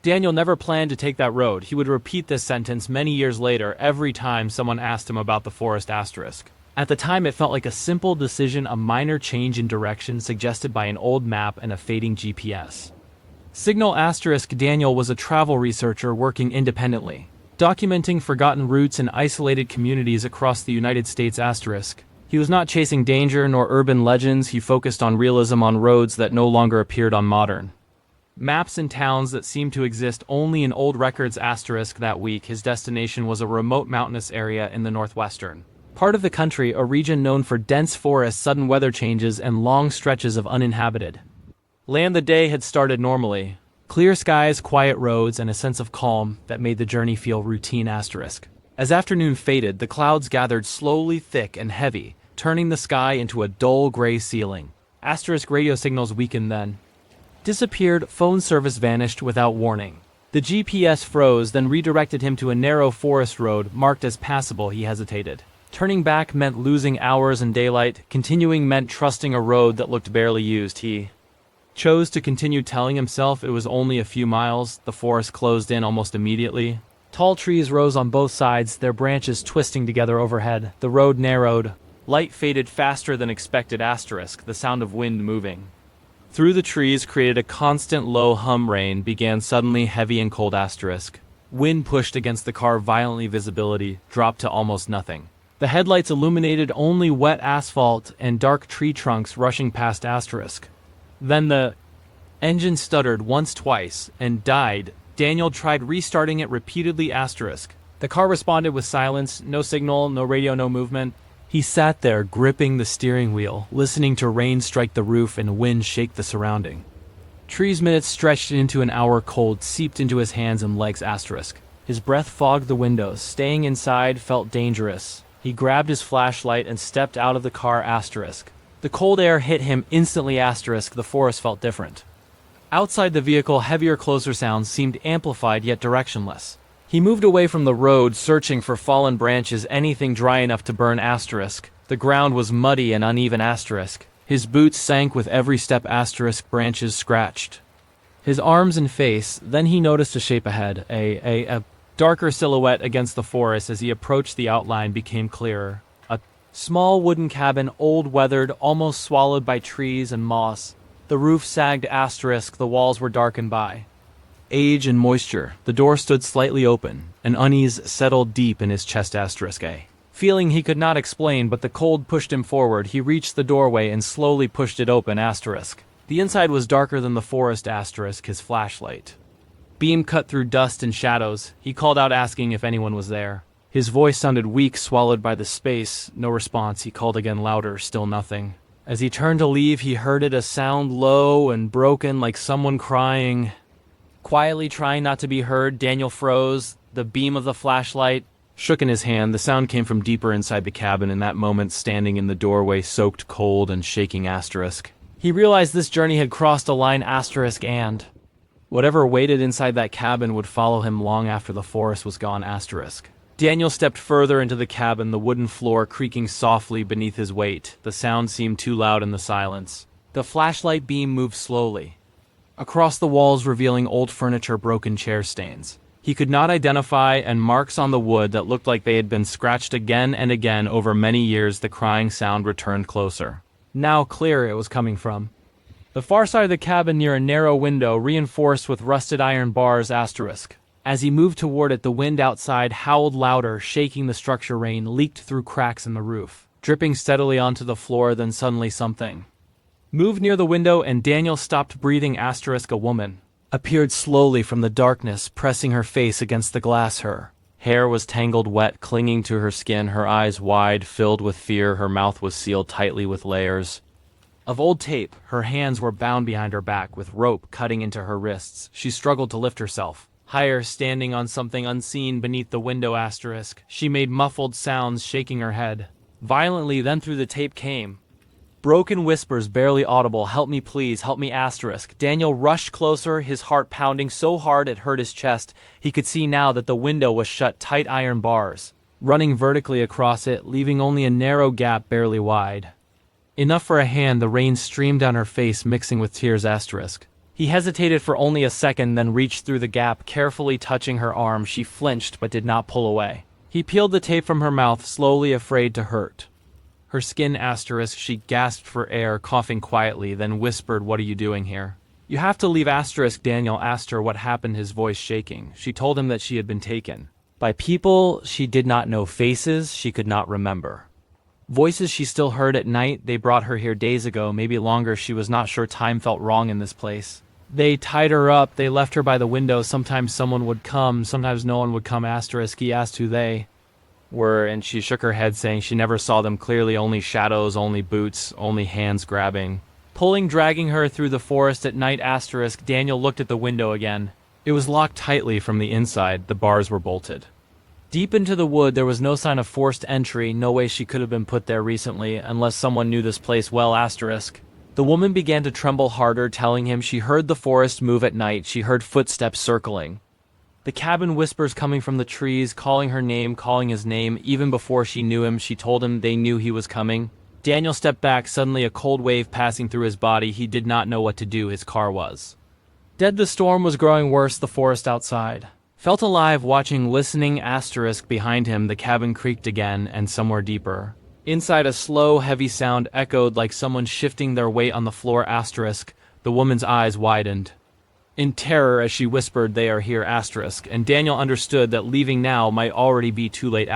Daniel never planned to take that road. He would repeat this sentence many years later every time someone asked him about the forest asterisk. At the time, it felt like a simple decision, a minor change in direction suggested by an old map and a fading GPS. Signal asterisk Daniel was a travel researcher working independently, documenting forgotten routes in isolated communities across the United States asterisk. He was not chasing danger nor urban legends. He focused on realism on roads that no longer appeared on modern maps in towns that seemed to exist only in old records asterisk. That week, his destination was a remote mountainous area in the northwestern part of the country, a region known for dense forests, sudden weather changes, and long stretches of uninhabited land. The day had started normally. Clear skies, quiet roads, and a sense of calm that made the journey feel routine asterisk. As afternoon faded, the clouds gathered slowly, thick and heavy, turning the sky into a dull gray ceiling. Asterisk radio signals weakened then disappeared, phone service vanished without warning. The GPS froze, then redirected him to a narrow forest road marked as passable. He hesitated. Turning back meant losing hours in daylight. Continuing meant trusting a road that looked barely used. He chose to continue, telling himself it was only a few miles. The forest closed in almost immediately. Tall trees rose on both sides, their branches twisting together overhead. The road narrowed. Light faded faster than expected asterisk, the sound of wind moving through the trees created a constant low hum. Rain began suddenly, heavy and cold asterisk. Wind pushed against the car violently. Visibility dropped to almost nothing. The headlights illuminated only wet asphalt and dark tree trunks rushing past asterisk. Then the engine stuttered once, twice, and died. Daniel tried restarting it repeatedly asterisk. The car responded with silence, no signal, no radio, no movement. He sat there, gripping the steering wheel, listening to rain strike the roof and wind shake the surrounding trees. Minutes stretched into an hour. Cold seeped into his hands and legs asterisk. His breath fogged the windows. Staying inside felt dangerous. He grabbed his flashlight and stepped out of the car asterisk. The cold air hit him instantly asterisk. The forest felt different. Outside the vehicle, heavier, closer sounds seemed amplified yet directionless. He moved away from the road, searching for fallen branches, anything dry enough to burn asterisk. The ground was muddy and uneven asterisk. His boots sank with every step asterisk. Branches scratched his arms and face. Then he noticed a shape ahead, a darker silhouette against the forest. As he approached, the outline became clearer. A small wooden cabin, old, weathered, almost swallowed by trees and moss. The roof sagged asterisk. The walls were darkened by age and moisture. The door stood slightly open. An unease settled deep in his chest asterisk. A feeling he could not explain, but the cold pushed him forward. He reached the doorway and slowly pushed it open asterisk. The inside was darker than the forest asterisk. His flashlight beam cut through dust and shadows. He called out, asking if anyone was there. His voice sounded weak, swallowed by the space. No response. He called again, louder. Still nothing. As he turned to leave, he heard it, a sound low and broken, like someone crying. Quietly, trying not to be heard, Daniel froze. The beam of the flashlight shook in his hand. The sound came from deeper inside the cabin. In that moment, standing in the doorway, soaked, cold, and shaking asterisk, he realized this journey had crossed a line asterisk, and whatever waited inside that cabin would follow him long after the forest was gone asterisk. Daniel stepped further into the cabin, the wooden floor creaking softly beneath his weight. The sound seemed too loud in the silence. The flashlight beam moved slowly across the walls, revealing old furniture, broken chair stains he could not identify, and marks on the wood that looked like they had been scratched again and again over many years. The crying sound returned closer. Now clear it was coming from the far side of the cabin, near a narrow window reinforced with rusted iron bars asterisk. As he moved toward it, the wind outside howled louder, shaking the structure. Rain leaked through cracks in the roof, dripping steadily onto the floor. Then suddenly something moved near the window, and Daniel stopped breathing asterisk. A woman appeared slowly from the darkness, pressing her face against the glass. Her hair was tangled, wet, clinging to her skin, her eyes wide, filled with fear. Her mouth was sealed tightly with layers of old tape. Her hands were bound behind her back, with rope cutting into her wrists. She struggled to lift herself higher, standing on something unseen beneath the window asterisk. She made muffled sounds, shaking her head violently. Then through the tape came broken whispers, barely audible. Help me, please, help me asterisk. Daniel rushed closer, his heart pounding so hard it hurt his chest. He could see now that the window was shut, tight iron bars running vertically across it, leaving only a narrow gap barely wide enough for a hand. The rain streamed down her face, mixing with tears asterisk. He He hesitated for only a second, then reached through the gap, carefully touching her arm. She flinched but did not pull away. He peeled the tape from her mouth, slowly, afraid to hurt her skin. She gasped for air, coughing quietly, then whispered, "What are you doing here?" "You have to leave." Daniel asked her what happened, his voice shaking. She told him that she had been taken by people she did not know, faces she could not remember, voices she still heard at night. They brought her here days ago, maybe longer. She was not sure. Time felt wrong in this place. They tied her up. They left her by the window. Sometimes someone would come, sometimes no one would come. He asked who they were, and she shook her head, saying she never saw them clearly. Only shadows, only boots, only hands grabbing, pulling, dragging her through the forest at night. Daniel looked at the window again. It was locked tightly from the inside. The bars were bolted. Deep into the wood, there was no sign of forced entry. No way she could have been put there recently, unless someone knew this place well. The woman began to tremble harder, telling him she heard the forest move at night. She heard footsteps circling the cabin, whispers coming from the trees, calling her name, calling his name. Even before she knew him, she told him they knew he was coming. Daniel stepped back, suddenly a cold wave passing through his body. He did not know what to do. His car was dead. The storm was growing worse. The forest outside felt alive, watching, listening. Behind him, the cabin creaked again, and somewhere deeper inside, a slow, heavy sound echoed like someone shifting their weight on the floor. The woman's eyes widened in terror as she whispered, "They are here." And Daniel understood that leaving now might already be too late.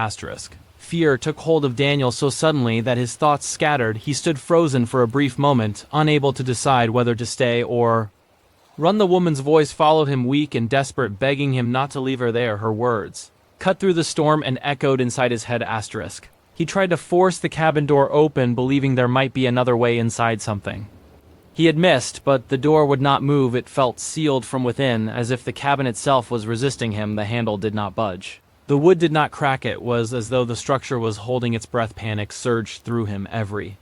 Fear took hold of Daniel so suddenly that his thoughts scattered. He stood frozen for a brief moment, unable to decide whether to stay or run. The woman's voice followed him, weak and desperate, begging him not to leave her there. Her words cut through the storm and echoed inside his head. He tried to force the cabin door open, believing there might be another way inside. Something he had missed, but the door would not move. It felt sealed from within, as if the cabin itself was resisting him. The handle did not budge. The wood did not crack. It was as though the structure was holding its breath. Panic surged through him. Every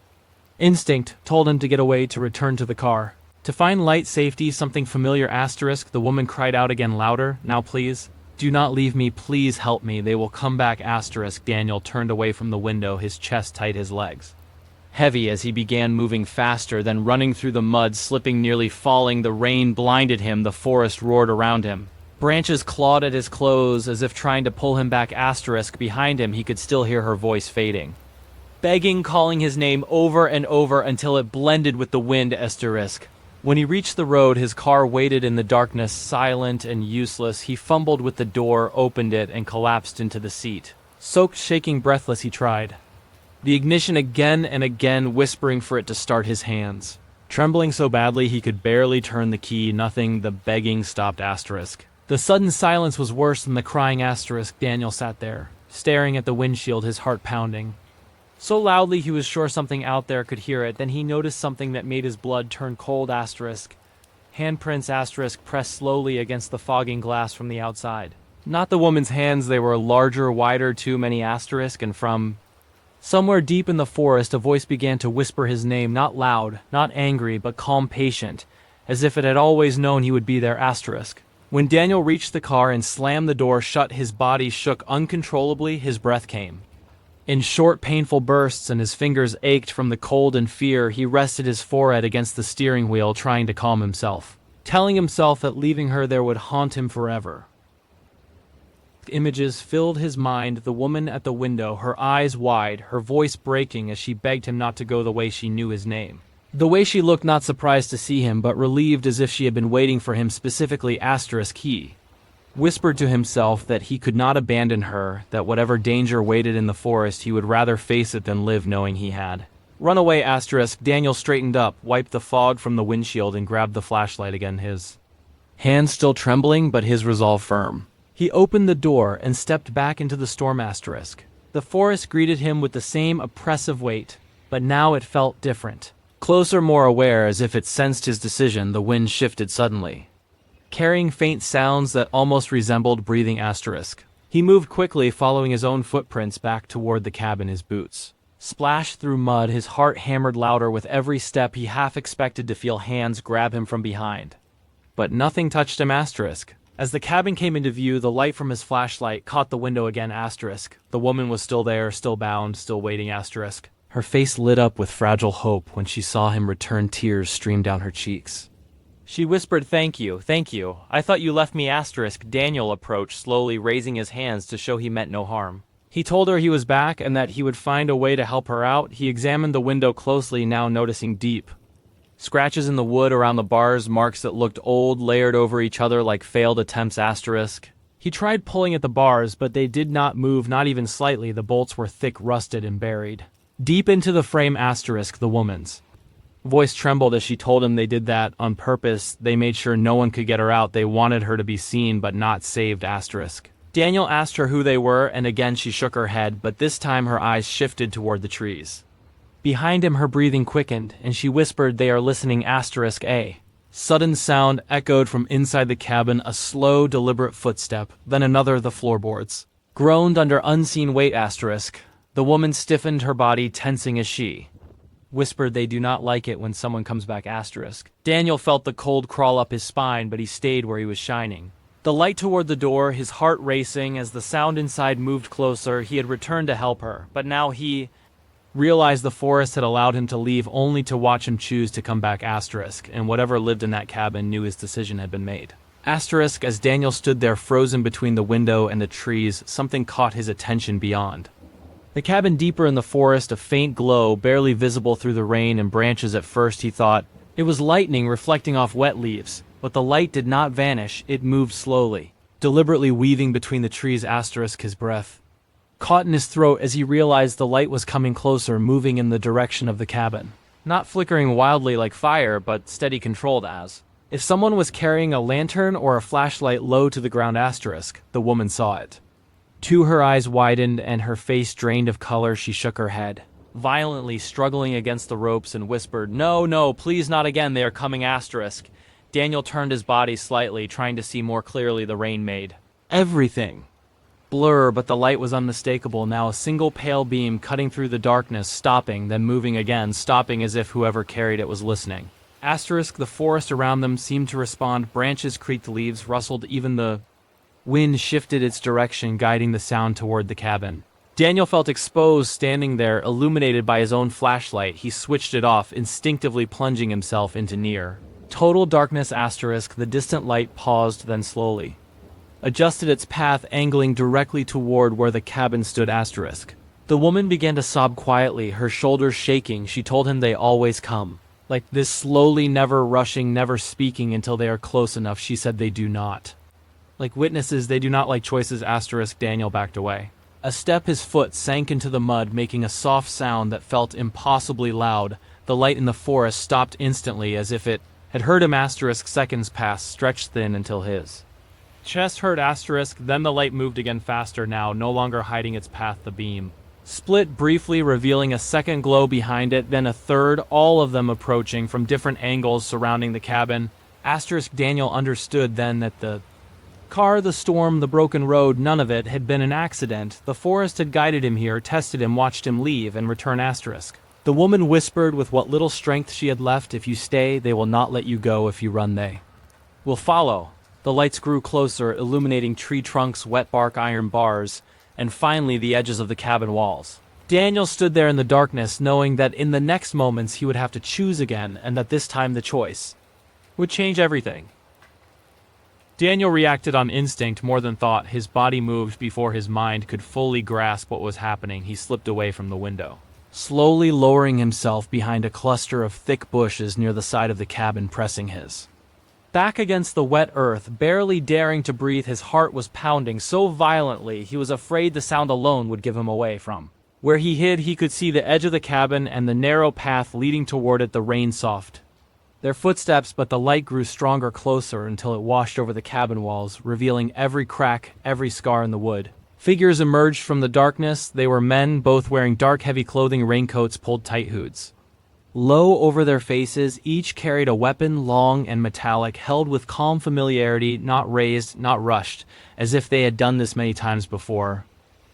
instinct told him to get away, to return to the car, to find light, safety, something familiar. The woman cried out again, louder, "Now please, do not leave me. Please help me. They will come back." Daniel turned away from the window, his chest tight, his legs heavy as he began moving faster, then running through the mud, slipping, nearly falling. The rain blinded him. The forest roared around him. Branches clawed at his clothes as if trying to pull him back. Behind him, he could still hear her voice fading, begging, calling his name over and over until it blended with the wind. When he reached the road, his car waited in the darkness, silent and useless. He fumbled with the door, opened it, and collapsed into the seat. Soaked, shaking, breathless, he tried the ignition again and again, whispering for it to start. His hands trembling so badly he could barely turn the key. Nothing. The begging stopped. The sudden silence was worse than the crying. Daniel sat there, staring at the windshield, his heart pounding so loudly he was sure something out there could hear it. Then he noticed something that made his blood turn cold. Handprints. Pressed slowly against the fogging glass from the outside. Not the woman's hands. They were larger, wider, too many. And from somewhere deep in the forest, a voice began to whisper his name, not loud, not angry, but calm, patient, as if it had always known he would be there. When Daniel reached the car and slammed the door shut, his body shook uncontrollably. His breath came in short, painful bursts, and his fingers ached from the cold and fear. He rested his forehead against the steering wheel, trying to calm himself, telling himself that leaving her there would haunt him forever. Images filled his mind. The woman at the window, her eyes wide, her voice breaking as she begged him not to go. The way she knew his name, the way she looked, not surprised to see him, but relieved, as if she had been waiting for him specifically. He whispered to himself that he could not abandon her, that whatever danger waited in the forest, he would rather face it than live knowing he had run away. Daniel straightened up, wiped the fog from the windshield, and grabbed the flashlight again, his hands still trembling, but his resolve firm. He opened the door and stepped back into the storm. The forest greeted him with the same oppressive weight, but now it felt different. Closer, more aware, as if it sensed his decision. The wind shifted suddenly, carrying faint sounds that almost resembled breathing. He moved quickly, following his own footprints back toward the cabin. His boots splashed through mud, his heart hammered louder with every step. He half expected to feel hands grab him from behind, but nothing touched him. As the cabin came into view, the light from his flashlight caught the window again. The woman was still there, still bound, still waiting. Her face lit up with fragile hope when she saw him return. Tears streamed down her cheeks. She whispered, thank you, thank you. I thought you left me asterisk. Daniel approached, slowly raising his hands to show he meant no harm. He told her he was back and that he would find a way to help her out. He examined the window closely, now noticing deep scratches in the wood around the bars, marks that looked old, layered over each other like failed attempts asterisk. He tried pulling at the bars, but they did not move, not even slightly. The bolts were thick, rusted, and buried. Deep into the frame asterisk, the woman's voice trembled as she told him they did that on purpose. They made sure no one could get her out. They wanted her to be seen, but not saved asterisk. Daniel asked her who they were, and again she shook her head, but this time her eyes shifted toward the trees. Behind him her breathing quickened, and she whispered, they are listening asterisk A. Sudden sound echoed from inside the cabin, a slow, deliberate footstep, then another, the floorboards groaned under unseen weight asterisk. The woman stiffened her body, tensing as she whispered, they do not like it when someone comes back asterisk. Daniel felt the cold crawl up his spine, but he stayed where he was shining. The light toward the door, his heart racing as the sound inside moved closer. He had returned to help her, but now he realized the forest had allowed him to leave only to watch him choose to come back asterisk, and whatever lived in that cabin knew his decision had been made. Asterisk, as Daniel stood there frozen between the window and the trees, something caught his attention beyond. The cabin deeper in the forest, a faint glow, barely visible through the rain and branches at first, he thought. It was lightning reflecting off wet leaves, but the light did not vanish, it moved slowly, deliberately weaving between the trees asterisk, his breath caught in his throat as he realized the light was coming closer, moving in the direction of the cabin. Not flickering wildly like fire, but steady, controlled as if someone was carrying a lantern or a flashlight low to the ground asterisk. The woman saw it. Too, her eyes widened and her face drained of color. She shook her head, violently struggling against the ropes, and whispered, no, no, please not again, they are coming asterisk. Daniel turned his body slightly, trying to see more clearly. The rain made everything blur, but the light was unmistakable now, a single pale beam cutting through the darkness, stopping, then moving again, stopping as if whoever carried it was listening. Asterisk, the forest around them seemed to respond. Branches creaked, leaves rustled, even the wind shifted its direction, guiding the sound toward the cabin. Daniel felt exposed, standing there, illuminated by his own flashlight. He switched it off, instinctively plunging himself into near total darkness asterisk. The distant light paused, then slowly adjusted its path, angling directly toward where the cabin stood asterisk. The woman began to sob quietly, her shoulders shaking. She told him they always come like this, slowly, never rushing, never speaking until they are close enough. She said they do not like witnesses, they do not like choices asterisk. Daniel backed away. A step, his foot sank into the mud, making a soft sound that felt impossibly loud. The light in the forest stopped instantly, as if it had heard him asterisk. Seconds passed, stretched thin until his chest hurt asterisk. Then the light moved again, faster now, no longer hiding its path. The beam split briefly, revealing a second glow behind it, then a third, all of them approaching from different angles surrounding the cabin. Asterisk, Daniel understood then that the car, the storm, the broken road, none of it had been an accident. The forest had guided him here, tested him, watched him leave and return asterisk. The woman whispered with what little strength she had left, if you stay, they will not let you go. If you run, they will follow. The lights grew closer, illuminating tree trunks, wet bark, iron bars, and finally the edges of the cabin walls. Daniel stood there in the darkness, knowing that in the next moments he would have to choose again, and that this time the choice would change everything. Daniel reacted on instinct more than thought. His body moved before his mind could fully grasp what was happening. He slipped away from the window, slowly lowering himself behind a cluster of thick bushes near the side of the cabin, pressing his back against the wet earth, barely daring to breathe. His heart was pounding so violently he was afraid the sound alone would give him away. From where he hid, he could see the edge of the cabin and the narrow path leading toward it. The rain soft their footsteps, but the light grew stronger, closer, until it washed over the cabin walls, revealing every crack, every scar in the wood. Figures emerged from the darkness. They were men, both wearing dark, heavy clothing, raincoats, pulled tight hoods low over their faces. Each carried a weapon, long and metallic, held with calm familiarity, not raised, not rushed, as if they had done this many times before.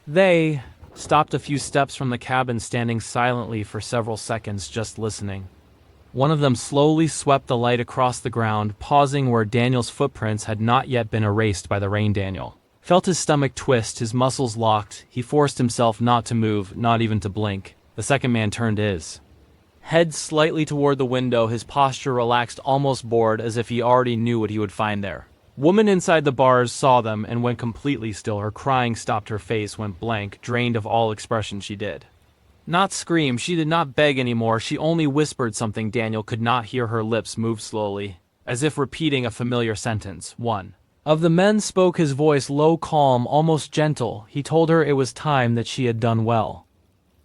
They stopped a few steps from the cabin, standing silently for several seconds, just listening. One of them slowly swept the light across the ground, pausing where Daniel's footprints had not yet been erased by the rain. Daniel felt his stomach twist, his muscles locked. He forced himself not to move, not even to blink. The second man turned his Head slightly toward the window, his posture relaxed, almost bored, as if he already knew what he would find there. Woman inside the bars saw them and went completely still. Her crying stopped, her face went blank, drained of all expression. She did not scream, she did not beg anymore, she only whispered something Daniel could not hear. Her lips moved slowly, as if repeating a familiar sentence. One of the men spoke, his voice low, calm, almost gentle. He told her it was time, that she had done well,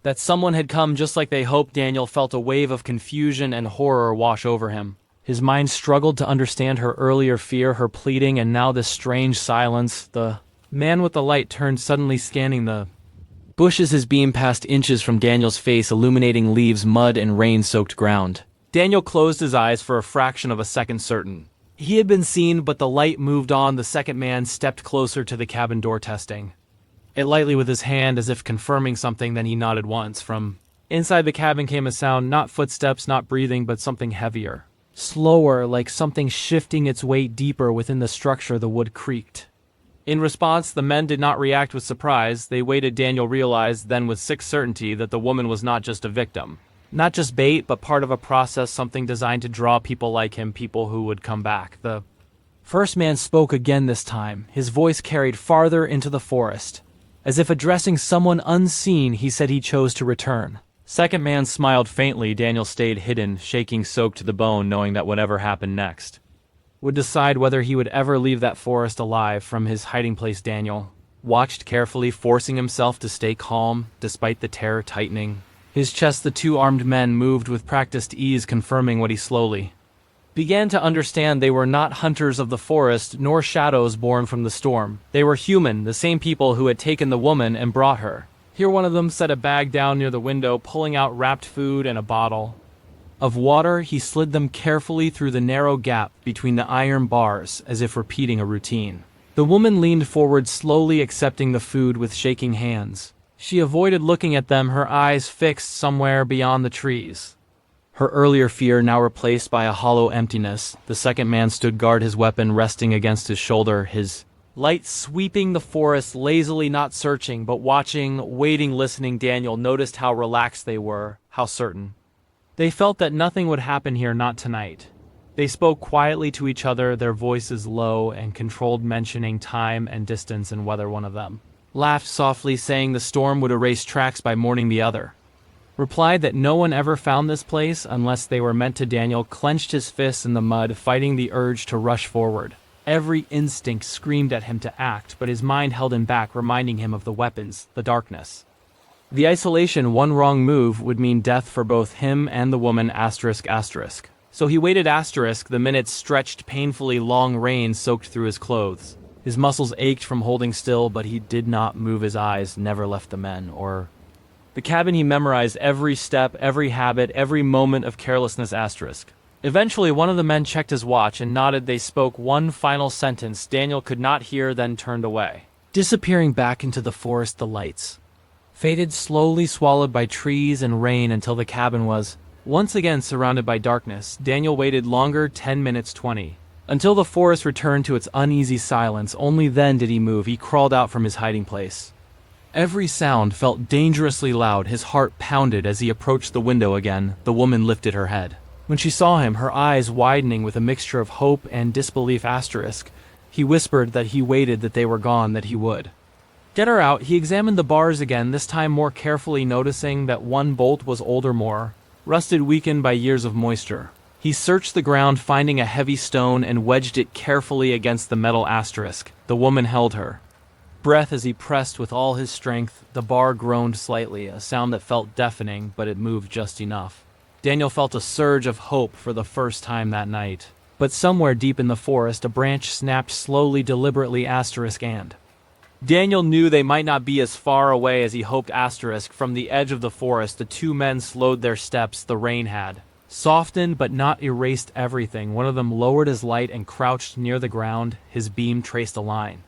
that someone had come just like they hoped. Daniel felt a wave of confusion and horror wash over him. His mind struggled to understand her earlier fear, her pleading, and now this strange silence. The man with the light turned suddenly, scanning the bushes. His beam passed inches from Daniel's face, illuminating leaves, mud, and rain-soaked ground. Daniel closed his eyes for a fraction of a second, certain he had been seen, but the light moved on. The second man stepped closer to the cabin door, testing it lightly with his hand, as if confirming something. Then he nodded once. From inside the cabin came a sound, not footsteps, not breathing, but something heavier, slower, like something shifting its weight deeper within the structure. The wood creaked. In response, the men did not react with surprise. They waited. Daniel realized then with sick certainty that the woman was not just a victim, not just bait, but part of a process, something designed to draw people like him, people who would come back. The first man spoke again this time. His voice carried farther into the forest. As if addressing someone unseen, he said he chose to return. Second man smiled faintly. Daniel stayed hidden, shaking, soaked to the bone, knowing that whatever happened next would decide whether he would ever leave that forest alive. From his hiding place, Daniel watched carefully, forcing himself to stay calm despite the terror tightening his chest. The two armed men moved with practiced ease, confirming what he slowly began to understand. They were not hunters of the forest, nor shadows born from the storm. They were human, the same people who had taken the woman and brought her here. One of them set a bag down near the window, pulling out wrapped food and a bottle of water. He slid them carefully through the narrow gap between the iron bars, as if repeating a routine. The woman leaned forward, slowly accepting the food with shaking hands. She avoided looking at them, her eyes fixed somewhere beyond the trees, her earlier fear now replaced by a hollow emptiness. The second man stood guard, his weapon resting against his shoulder, his light sweeping the forest lazily, not searching, but watching, waiting, listening. Daniel noticed how relaxed they were, how certain they felt that nothing would happen here, not tonight. They spoke quietly to each other, their voices low and controlled, mentioning time and distance and weather. One of them laughed softly, saying the storm would erase tracks by morning. The other replied that no one ever found this place unless they were meant to. Daniel clenched his fists in the mud, fighting the urge to rush forward. Every instinct screamed at him to act, but his mind held him back, reminding him of the weapons, the darkness, the isolation. One wrong move would mean death for both him and the woman. Asterisk, asterisk. So he waited. Asterisk. The minutes stretched painfully. Long rain soaked through his clothes. His muscles ached from holding still, but he did not move. His eyes never left the men or the cabin. He memorized every step, every habit, every moment of carelessness. Asterisk. Eventually, one of the men checked his watch and nodded. They spoke one final sentence Daniel could not hear, then turned away, disappearing back into the forest. The lights faded, slowly swallowed by trees and rain, until the cabin was once again surrounded by darkness. Daniel waited longer, 10 minutes, 20, until the forest returned to its uneasy silence. Only then did he move. He crawled out from his hiding place. Every sound felt dangerously loud. His heart pounded as he approached the window again. The woman lifted her head when she saw him, her eyes widening with a mixture of hope and disbelief. Asterisk. He whispered that he waited, that they were gone, that he would get her out. He examined the bars again, this time more carefully, noticing that one bolt was older, more rusted, weakened by years of moisture. He searched the ground, finding a heavy stone, and wedged it carefully against the metal. Asterisk. The woman held her breath as he pressed with all his strength. The bar groaned slightly, a sound that felt deafening, but it moved just enough. Daniel felt a surge of hope for the first time that night. But somewhere deep in the forest, a branch snapped slowly, deliberately. Asterisk. And Daniel knew they might not be as far away as he hoped. Asterisk. From the edge of the forest, the two men slowed their steps. The rain had softened but not erased everything. One of them lowered his light and crouched near the ground. His beam traced a line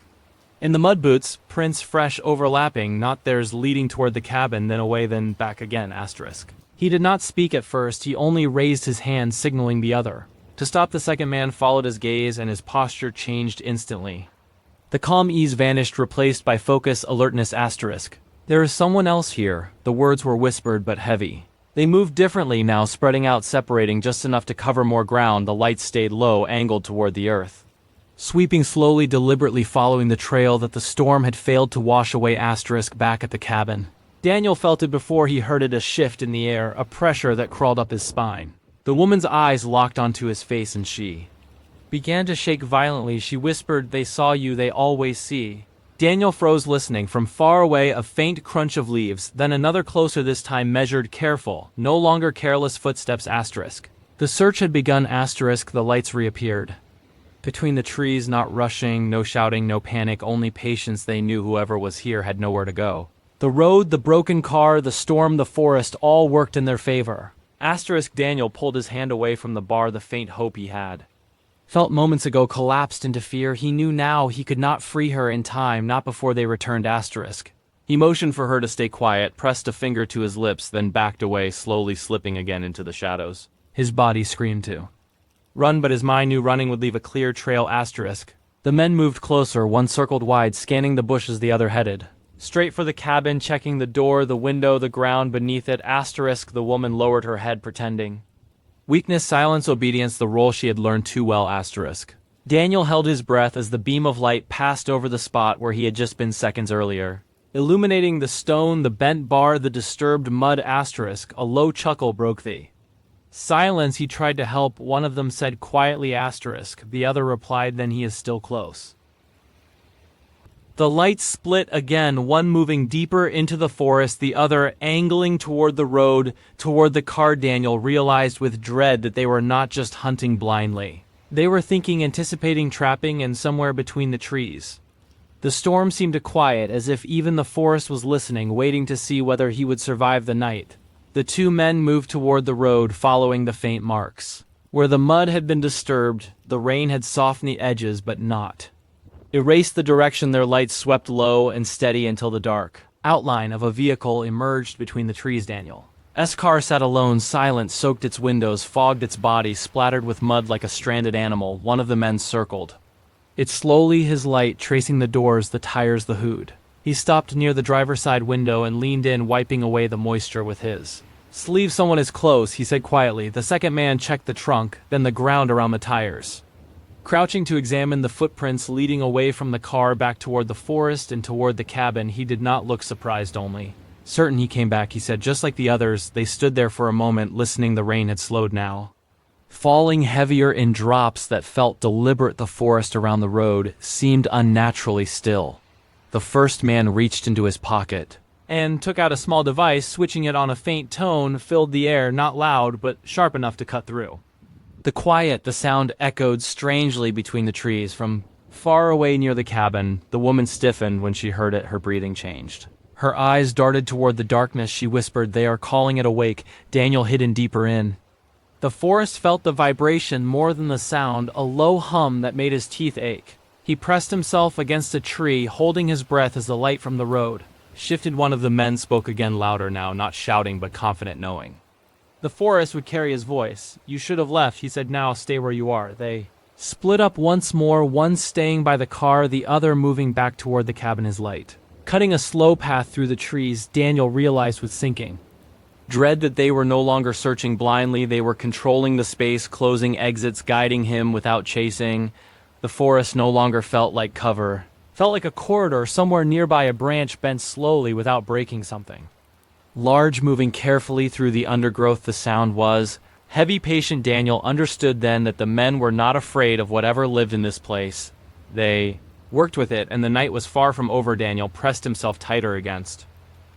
in the mud boots, prints fresh, overlapping, not theirs, leading toward the cabin, then away, then back again. Asterisk. He did not speak at first. He only raised his hand, signaling the other to stop. The second man followed his gaze, and his posture changed instantly. The calm ease vanished, replaced by focus, alertness. Asterisk. There is someone else here. The words were whispered but heavy. They moved differently now, spreading out, separating just enough to cover more ground. The lights stayed low, angled toward the earth, sweeping slowly, deliberately following the trail that the storm had failed to wash away. Back at the cabin, Daniel felt it before he heard it, a shift in the air, a pressure that crawled up his spine. The woman's eyes locked onto his face and she began to shake violently. She whispered, "They saw you, they always see." Daniel froze, listening. From far away, a faint crunch of leaves, then another, closer this time, measured, careful, no longer careless footsteps. The search had begun. The lights reappeared between the trees, not rushing, no shouting, no panic, only patience. They knew whoever was here had nowhere to go. The road, the broken car, the storm, the forest, all worked in their favor. Daniel pulled his hand away from the bar. The faint hope he had felt moments ago collapsed into fear. He knew now he could not free her in time, not before they returned. He motioned for her to stay quiet, pressed a finger to his lips, then backed away, slowly slipping again into the shadows. His body screamed to run, but his mind knew running would leave a clear trail. The men moved closer, one circled wide, scanning the bushes, the other headed straight for the cabin, checking the door, the window, the ground beneath it. The woman lowered her head, pretending weakness, silence, obedience, the role she had learned too well. Daniel held his breath as the beam of light passed over the spot where he had just been seconds earlier, illuminating the stone, the bent bar, the disturbed mud. A low chuckle broke the silence. He tried to help, one of them said quietly. The other replied, "Then he is still close." The lights split again, one moving deeper into the forest, the other angling toward the road, toward the car. Daniel realized with dread that they were not just hunting blindly. They were thinking, anticipating, trapping, and somewhere between the trees. The storm seemed to quiet, as if even the forest was listening, waiting to see whether he would survive the night. The two men moved toward the road, following the faint marks. Where the mud had been disturbed, the rain had softened the edges, but not erased the direction. Their lights swept low and steady until the dark outline of a vehicle emerged between the trees. Daniel's car sat alone, silent, soaked its windows, fogged its body, splattered with mud like a stranded animal. One of the men circled it slowly, his light tracing the doors, the tires, the hood. He stopped near the driver's side window and leaned in, wiping away the moisture with his sleeve. "Someone is close," he said quietly. The second man checked the trunk, then the ground around the tires, crouching to examine the footprints leading away from the car back toward the forest and toward the cabin. He did not look surprised, only certain he came back. He said, just like the others. They stood there for a moment, listening. The rain had slowed now, falling heavier in drops that felt deliberate. The forest around the road seemed unnaturally still. The first man reached into his pocket and took out a small device, switching it on. A faint tone filled the air, not loud, but sharp enough to cut through the quiet. The sound echoed strangely between the trees. From far away near the cabin, the woman stiffened when she heard it. Her breathing changed. Her eyes darted toward the darkness. She whispered, "They are calling it awake." Daniel hidden deeper in the forest felt the vibration more than the sound, a low hum that made his teeth ache. He pressed himself against a tree, holding his breath as the light from the road shifted. One of the men spoke again, louder now, not shouting but confident, knowing the forest would carry his voice. "You should have left," he said. "Now stay where you are." They split up once more, one staying by the car, the other moving back toward the cabin. His light cutting a slow path through the trees. Daniel realized with sinking dread that they were no longer searching blindly. They were controlling the space, closing exits, guiding him without chasing. The forest no longer felt like cover, felt like a corridor. Somewhere nearby, a branch bent slowly without breaking something large, moving carefully through the undergrowth. The sound was heavy, patient. Daniel understood then that the men were not afraid of whatever lived in this place. They worked with it, and the night was far from over. Daniel pressed himself tighter against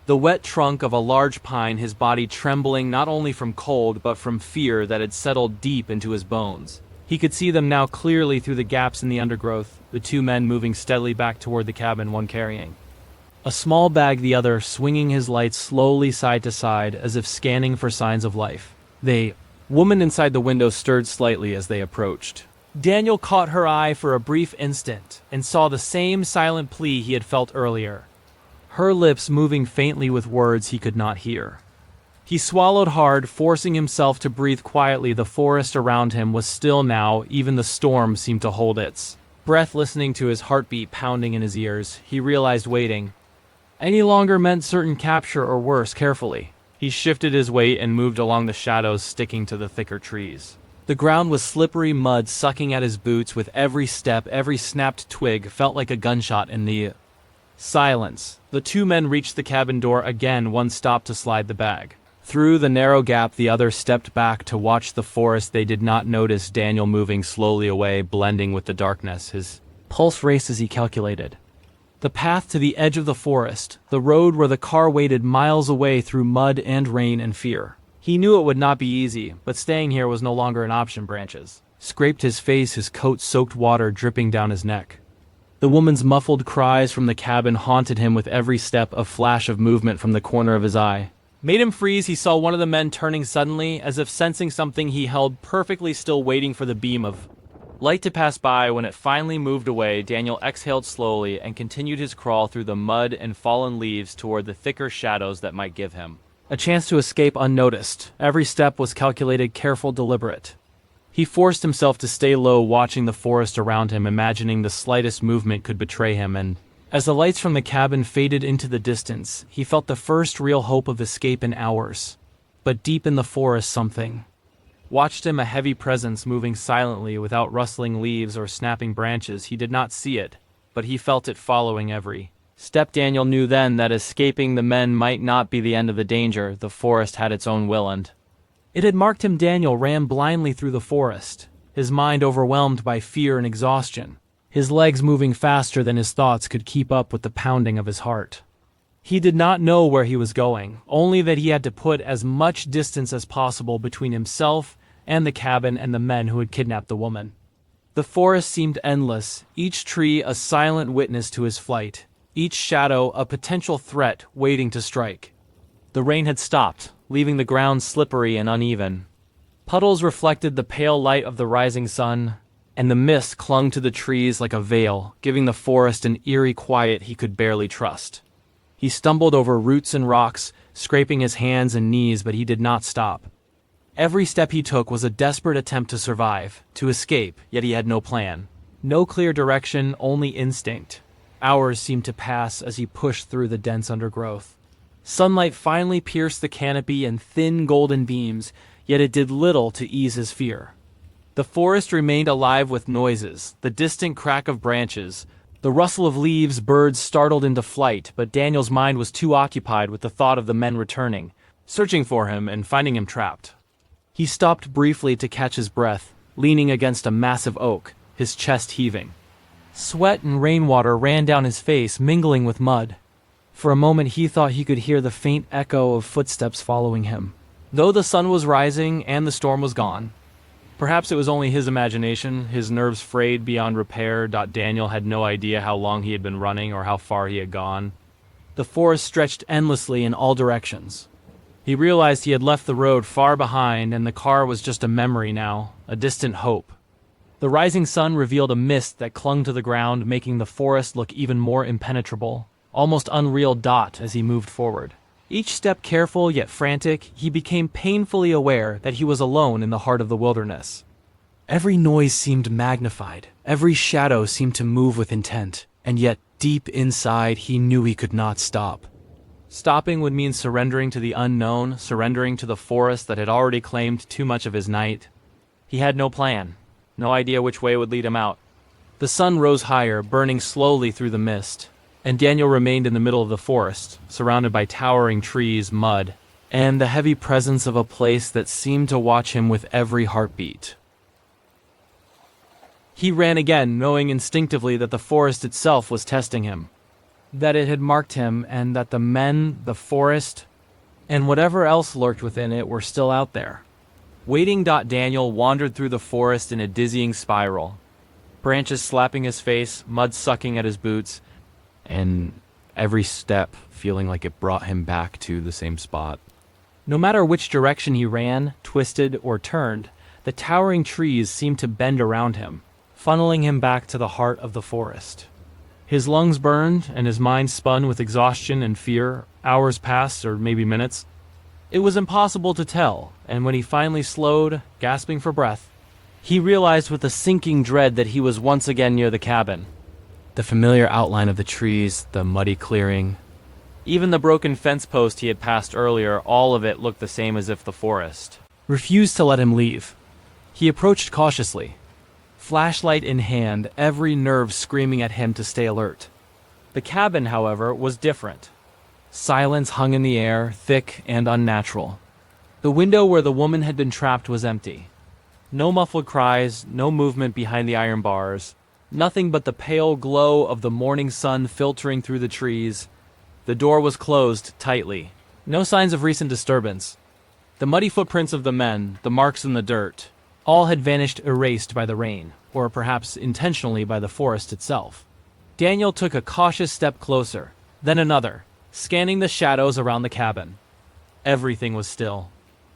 the wet trunk of a large pine, his body trembling not only from cold but from fear that had settled deep into his bones. He could see them now clearly through the gaps in the undergrowth, the two men moving steadily back toward the cabin, one carrying a small bag, the other swinging his light slowly side to side as if scanning for signs of life. The woman inside the window stirred slightly as they approached. Daniel caught her eye for a brief instant and saw the same silent plea he had felt earlier, her lips moving faintly with words he could not hear. He swallowed hard, forcing himself to breathe quietly. The forest around him was still now, even the storm seemed to hold its breath, listening to his heartbeat pounding in his ears. He realized waiting any longer meant certain capture, or worse. Carefully, He shifted his weight and moved along the shadows sticking to the thicker trees. The ground was slippery mud sucking at his boots with every step. Every snapped twig felt like a gunshot in the silence. The two men reached the cabin door again. One stopped to slide the bag. Through the narrow gap, the other stepped back to watch the forest. They did not notice Daniel moving slowly away, blending with the darkness. His pulse raced as he calculated. The path to the edge of the forest, the road where the car waited miles away through mud and rain and fear. He knew it would not be easy, but staying here was no longer an option. Branches scraped his face, his coat soaked water dripping down his neck. The woman's muffled cries from the cabin haunted him with every step. A flash of movement from the corner of his eye made him freeze. He saw one of the men turning suddenly, as if sensing something. He held perfectly still, waiting for the beam of light to pass by. When it finally moved away, Daniel exhaled slowly and continued his crawl through the mud and fallen leaves toward the thicker shadows that might give him a chance to escape unnoticed. Every step was calculated, careful, deliberate. He forced himself to stay low, watching the forest around him, imagining the slightest movement could betray him, and as the lights from the cabin faded into the distance, he felt the first real hope of escape in hours. But deep in the forest, something watched him, a heavy presence moving silently without rustling leaves or snapping branches. He did not see it, but he felt it following every step. Daniel knew then that escaping the men might not be the end of the danger. The forest had its own will, and it had marked him. Daniel ran blindly through the forest, his mind overwhelmed by fear and exhaustion, his legs moving faster than his thoughts could keep up with the pounding of his heart. He did not know where he was going, only that he had to put as much distance as possible between himself and the cabin and the men who had kidnapped the woman. The forest seemed endless, each tree a silent witness to his flight, each shadow a potential threat waiting to strike. The rain had stopped, leaving the ground slippery and uneven. Puddles reflected the pale light of the rising sun, and the mist clung to the trees like a veil, giving the forest an eerie quiet he could barely trust. He stumbled over roots and rocks, scraping his hands and knees, but he did not stop. Every step he took was a desperate attempt to survive, to escape, yet he had no plan. No clear direction, only instinct. Hours seemed to pass as he pushed through the dense undergrowth. Sunlight finally pierced the canopy in thin golden beams, yet it did little to ease his fear. The forest remained alive with noises, the distant crack of branches, the rustle of leaves. Birds startled into flight, but Daniel's mind was too occupied with the thought of the men returning, searching for him and finding him trapped. He stopped briefly to catch his breath, leaning against a massive oak, his chest heaving. Sweat and rainwater ran down his face, mingling with mud. For a moment he thought he could hear the faint echo of footsteps following him, though the sun was rising and the storm was gone. Perhaps it was only his imagination, his nerves frayed beyond repair. Daniel had no idea how long he had been running or how far he had gone. The forest stretched endlessly in all directions. He realized he had left the road far behind, and the car was just a memory now, a distant hope. The rising sun revealed a mist that clung to the ground, making the forest look even more impenetrable, almost unreal. As he moved forward, each step careful yet frantic, he became painfully aware that he was alone in the heart of the wilderness. Every noise seemed magnified, every shadow seemed to move with intent, and yet deep inside he knew he could not stop. Stopping would mean surrendering to the unknown, surrendering to the forest that had already claimed too much of his night. He had no plan, no idea which way would lead him out. The sun rose higher, burning slowly through the mist, and Daniel remained in the middle of the forest, surrounded by towering trees, mud, and the heavy presence of a place that seemed to watch him with every heartbeat. He ran again, knowing instinctively that the forest itself was testing him, that it had marked him, and that the men, the forest, and whatever else lurked within it were still out there, waiting. Daniel wandered through the forest in a dizzying spiral, branches slapping his face, mud sucking at his boots, and every step feeling like it brought him back to the same spot. No matter which direction he ran, twisted, or turned, the towering trees seemed to bend around him, funneling him back to the heart of the forest. His lungs burned, and his mind spun with exhaustion and fear. Hours passed, or maybe minutes. It was impossible to tell, and when he finally slowed, gasping for breath, he realized with a sinking dread that he was once again near the cabin. The familiar outline of the trees, the muddy clearing, Even the broken fence post he had passed earlier, all of it looked the same as if the forest refused to let him leave. He approached cautiously, flashlight in hand, every nerve screaming at him to stay alert. The cabin, however, was different. Silence hung in the air, thick and unnatural. The window where the woman had been trapped was empty. No muffled cries, no movement behind the iron bars, nothing but the pale glow of the morning sun filtering through the trees. The door was closed tightly. No signs of recent disturbance. The muddy footprints of the men, the marks in the dirt, all had vanished, erased by the rain, or perhaps intentionally by the forest itself. Daniel took a cautious step closer, then another, scanning the shadows around the cabin. Everything was still.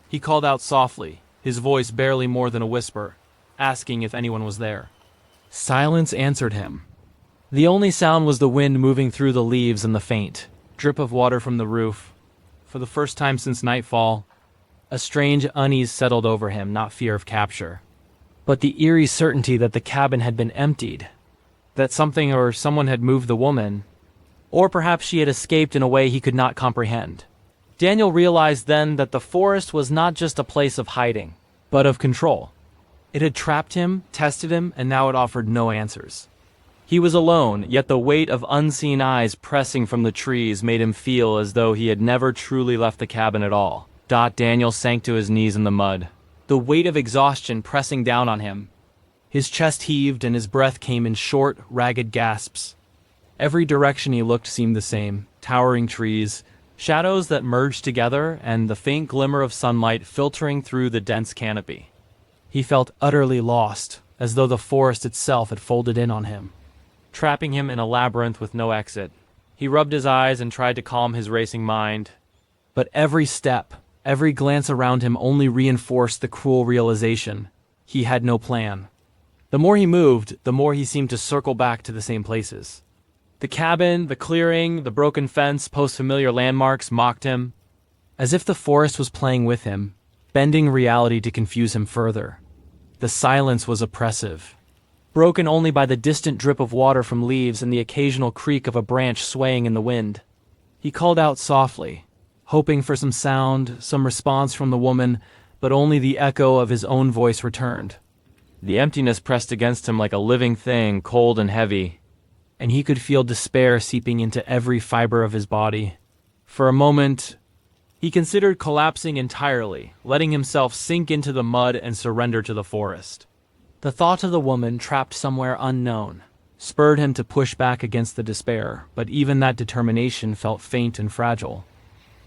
He called out softly, his voice barely more than a whisper, asking if anyone was there. Silence answered him. The only sound was the wind moving through the leaves and the faint drip of water from the roof. For the first time since nightfall, a strange unease settled over him, not fear of capture, but the eerie certainty that the cabin had been emptied, that something or someone had moved the woman, or perhaps she had escaped in a way he could not comprehend. Daniel realized then that the forest was not just a place of hiding, but of control. It had trapped him, tested him, and now it offered no answers. He was alone, yet the weight of unseen eyes pressing from the trees made him feel as though he had never truly left the cabin at all. Daniel sank to his knees in the mud, the weight of exhaustion pressing down on him. His chest heaved and his breath came in short, ragged gasps. Every direction he looked seemed the same, towering trees, shadows that merged together, and the faint glimmer of sunlight filtering through the dense canopy. He felt utterly lost, as though the forest itself had folded in on him, trapping him in a labyrinth with no exit. He rubbed his eyes and tried to calm his racing mind, but every step, every glance around him only reinforced the cruel realization he had no plan. The more he moved, the more he seemed to circle back to the same places. The cabin, the clearing, the broken fence, post-familiar landmarks mocked him, as if the forest was playing with him, bending reality to confuse him further. The silence was oppressive, broken only by the distant drip of water from leaves and the occasional creak of a branch swaying in the wind. He called out softly, hoping for some sound, some response from the woman, but only the echo of his own voice returned. The emptiness pressed against him like a living thing, cold and heavy, and he could feel despair seeping into every fiber of his body. For a moment, he considered collapsing entirely, letting himself sink into the mud and surrender to the forest. The thought of the woman trapped somewhere unknown spurred him to push back against the despair, but even that determination felt faint and fragile.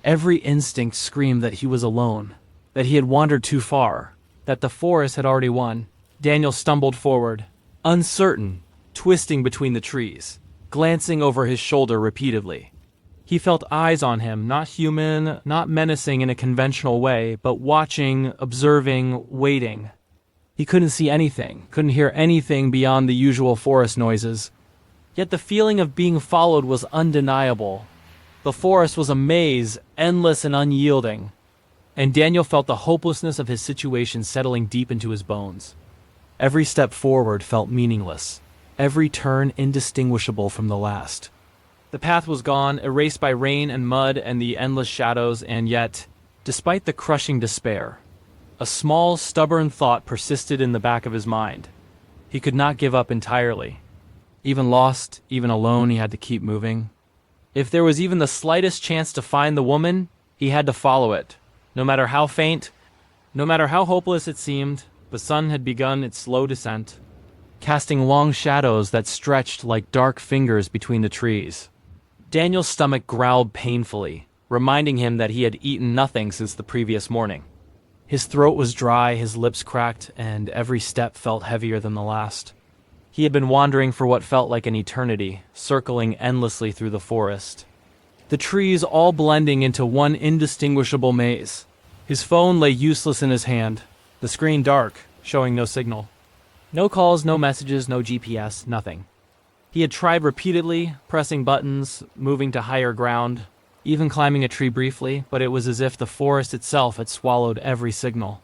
Every instinct screamed that he was alone, that he had wandered too far, that the forest had already won. Daniel stumbled forward, uncertain, twisting between the trees, glancing over his shoulder repeatedly. He felt eyes on him, not human, not menacing in a conventional way, but watching, observing, waiting. He couldn't see anything, couldn't hear anything beyond the usual forest noises. Yet the feeling of being followed was undeniable. The forest was a maze, endless and unyielding, and Daniel felt the hopelessness of his situation settling deep into his bones. Every step forward felt meaningless, every turn indistinguishable from the last. The path was gone, erased by rain and mud and the endless shadows, and yet, despite the crushing despair, a small, stubborn thought persisted in the back of his mind. He could not give up entirely. Even lost, even alone, he had to keep moving. If there was even the slightest chance to find the woman, he had to follow it. No matter how faint, no matter how hopeless it seemed, the sun had begun its slow descent, casting long shadows that stretched like dark fingers between the trees. Daniel's stomach growled painfully, reminding him that he had eaten nothing since the previous morning. His throat was dry, his lips cracked, and every step felt heavier than the last. He had been wandering for what felt like an eternity, circling endlessly through the forest, the trees all blending into one indistinguishable maze. His phone lay useless in his hand, the screen dark, showing no signal. No calls, no messages, no GPS, nothing. He had tried repeatedly, pressing buttons, moving to higher ground, even climbing a tree briefly, but it was as if the forest itself had swallowed every signal.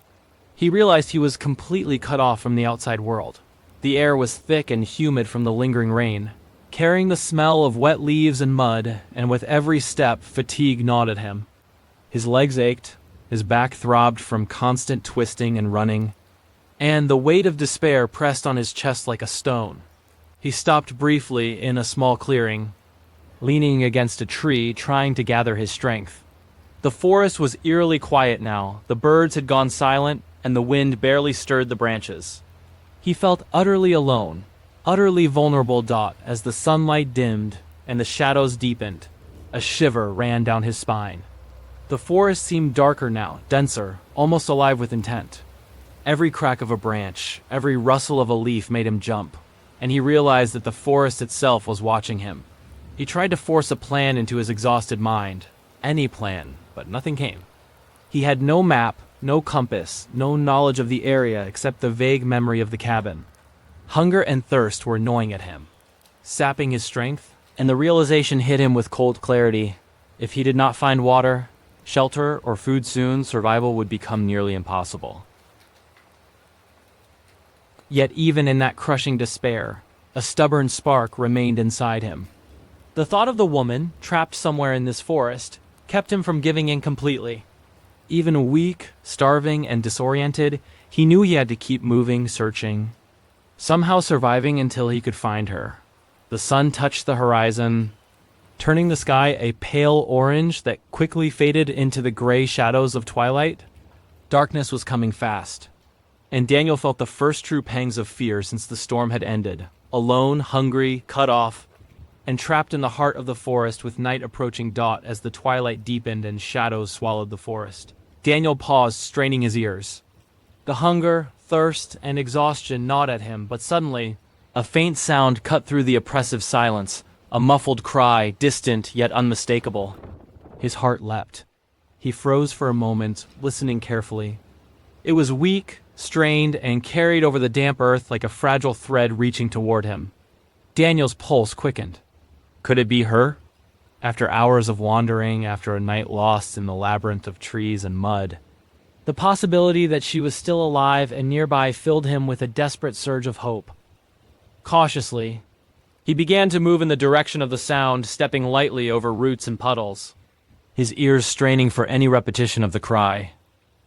He realized he was completely cut off from the outside world. The air was thick and humid from the lingering rain, carrying the smell of wet leaves and mud, and with every step fatigue gnawed at him. His legs ached, his back throbbed from constant twisting and running, and the weight of despair pressed on his chest like a stone. He stopped briefly in a small clearing, leaning against a tree, trying to gather his strength. The forest was eerily quiet now. The birds had gone silent, and the wind barely stirred the branches. He felt utterly alone, utterly vulnerable. As the sunlight dimmed and the shadows deepened, a shiver ran down his spine. The forest seemed darker now, denser, almost alive with intent. Every crack of a branch, every rustle of a leaf made him jump, and he realized that the forest itself was watching him. He tried to force a plan into his exhausted mind, any plan, but nothing came. He had no map, no compass, no knowledge of the area except the vague memory of the cabin. Hunger and thirst were gnawing at him, sapping his strength, and the realization hit him with cold clarity. If he did not find water, shelter, or food soon, survival would become nearly impossible. Yet even in that crushing despair, a stubborn spark remained inside him. The thought of the woman, trapped somewhere in this forest, kept him from giving in completely. Even weak, starving, and disoriented, he knew he had to keep moving, searching, somehow surviving until he could find her. The sun touched the horizon, turning the sky a pale orange that quickly faded into the gray shadows of twilight. Darkness was coming fast, and Daniel felt the first true pangs of fear since the storm had ended. Alone, hungry, cut off, and trapped in the heart of the forest with night approaching. As the twilight deepened and shadows swallowed the forest, Daniel paused, straining his ears. The hunger, thirst, and exhaustion gnawed at him, but suddenly, a faint sound cut through the oppressive silence. A muffled cry, distant yet unmistakable. His heart leapt. He froze for a moment, listening carefully. It was weak, strained, and carried over the damp earth like a fragile thread reaching toward him. Daniel's pulse quickened. Could it be her? After hours of wandering, after a night lost in the labyrinth of trees and mud, the possibility that she was still alive and nearby filled him with a desperate surge of hope. Cautiously, he began to move in the direction of the sound, stepping lightly over roots and puddles, his ears straining for any repetition of the cry.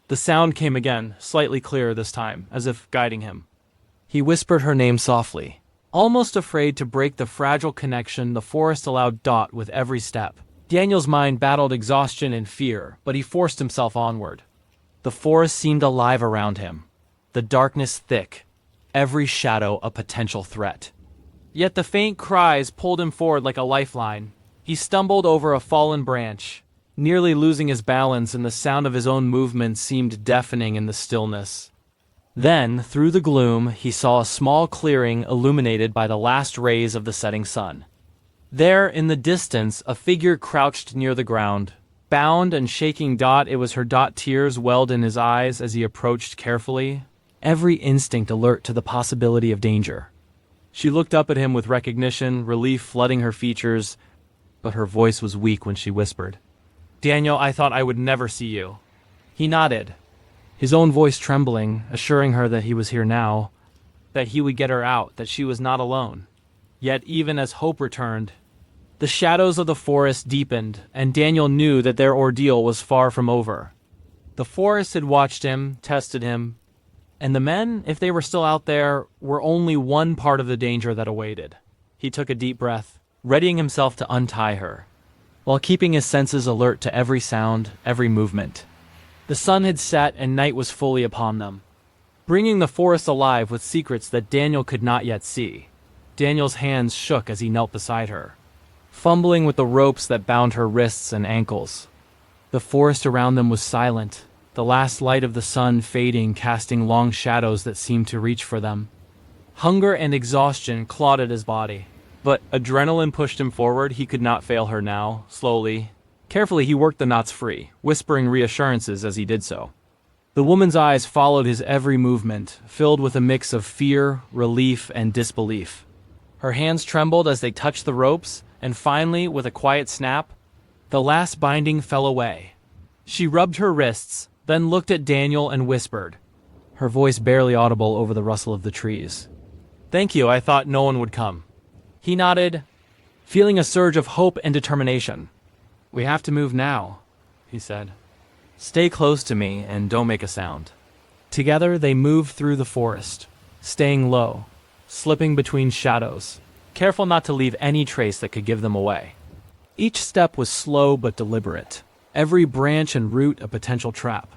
The sound came again, slightly clearer this time, as if guiding him. He whispered her name softly, almost afraid to break the fragile connection the forest allowed with every step. Daniel's mind battled exhaustion and fear, but he forced himself onward. The forest seemed alive around him, the darkness thick, every shadow a potential threat. Yet the faint cries pulled him forward like a lifeline. He stumbled over a fallen branch, nearly losing his balance, and the sound of his own movements seemed deafening in the stillness. Then, through the gloom, he saw a small clearing illuminated by the last rays of the setting sun. There, in the distance, a figure crouched near the ground. Bound and shaking. It was her. Tears welled in his eyes as he approached carefully, every instinct alert to the possibility of danger. She looked up at him with recognition, relief flooding her features, but her voice was weak when she whispered, "Daniel, I thought I would never see you." He nodded, his own voice trembling, assuring her that he was here now, that he would get her out, that she was not alone. Yet even as hope returned, the shadows of the forest deepened, and Daniel knew that their ordeal was far from over. The forest had watched him, tested him, and the men, if they were still out there, were only one part of the danger that awaited. He took a deep breath, readying himself to untie her, while keeping his senses alert to every sound, every movement. The sun had set and night was fully upon them, bringing the forest alive with secrets that Daniel could not yet see. Daniel's hands shook as he knelt beside her, fumbling with the ropes that bound her wrists and ankles. The forest around them was silent, the last light of the sun fading, casting long shadows that seemed to reach for them. Hunger and exhaustion clawed at his body, but adrenaline pushed him forward. He could not fail her now. Slowly, carefully, he worked the knots free, whispering reassurances as he did so. The woman's eyes followed his every movement, filled with a mix of fear, relief, and disbelief. Her hands trembled as they touched the ropes, and finally, with a quiet snap, the last binding fell away. She rubbed her wrists, then looked at Daniel and whispered, her voice barely audible over the rustle of the trees, "Thank you, I thought no one would come." He nodded, feeling a surge of hope and determination. "We have to move now," he said. "Stay close to me and don't make a sound." Together they moved through the forest, staying low, slipping between shadows, careful not to leave any trace that could give them away. Each step was slow but deliberate, every branch and root a potential trap.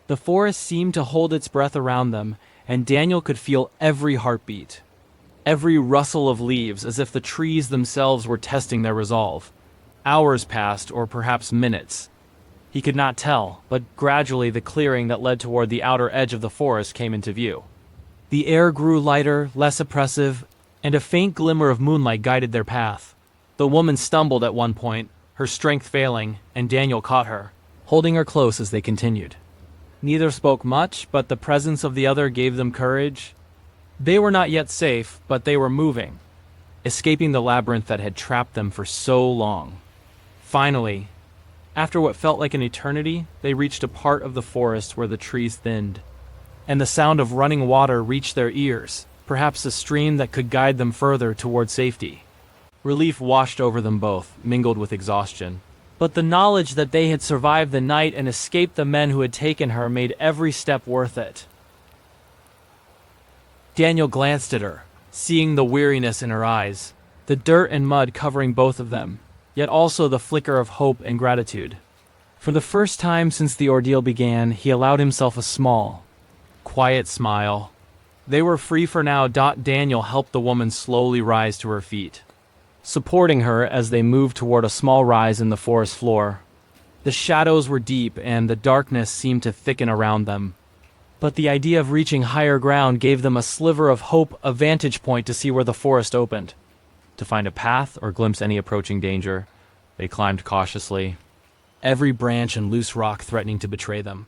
The forest seemed to hold its breath around them, and Daniel could feel every heartbeat, every rustle of leaves, as if the trees themselves were testing their resolve. Hours passed, or perhaps minutes. He could not tell, but gradually the clearing that led toward the outer edge of the forest came into view. The air grew lighter, less oppressive, and a faint glimmer of moonlight guided their path. The woman stumbled at one point, her strength failing, and Daniel caught her, holding her close as they continued. Neither spoke much, but the presence of the other gave them courage. They were not yet safe, but they were moving, escaping the labyrinth that had trapped them for so long. Finally, after what felt like an eternity, they reached a part of the forest where the trees thinned, and the sound of running water reached their ears, perhaps a stream that could guide them further toward safety. Relief washed over them both, mingled with exhaustion. But the knowledge that they had survived the night and escaped the men who had taken her made every step worth it. Daniel glanced at her, seeing the weariness in her eyes, the dirt and mud covering both of them, yet also the flicker of hope and gratitude. For the first time since the ordeal began, he allowed himself a small, quiet smile. They were free for now. Daniel helped the woman slowly rise to her feet, supporting her as they moved toward a small rise in the forest floor. The shadows were deep and the darkness seemed to thicken around them. But the idea of reaching higher ground gave them a sliver of hope, a vantage point to see where the forest opened. To find a path or glimpse any approaching danger, they climbed cautiously, every branch and loose rock threatening to betray them.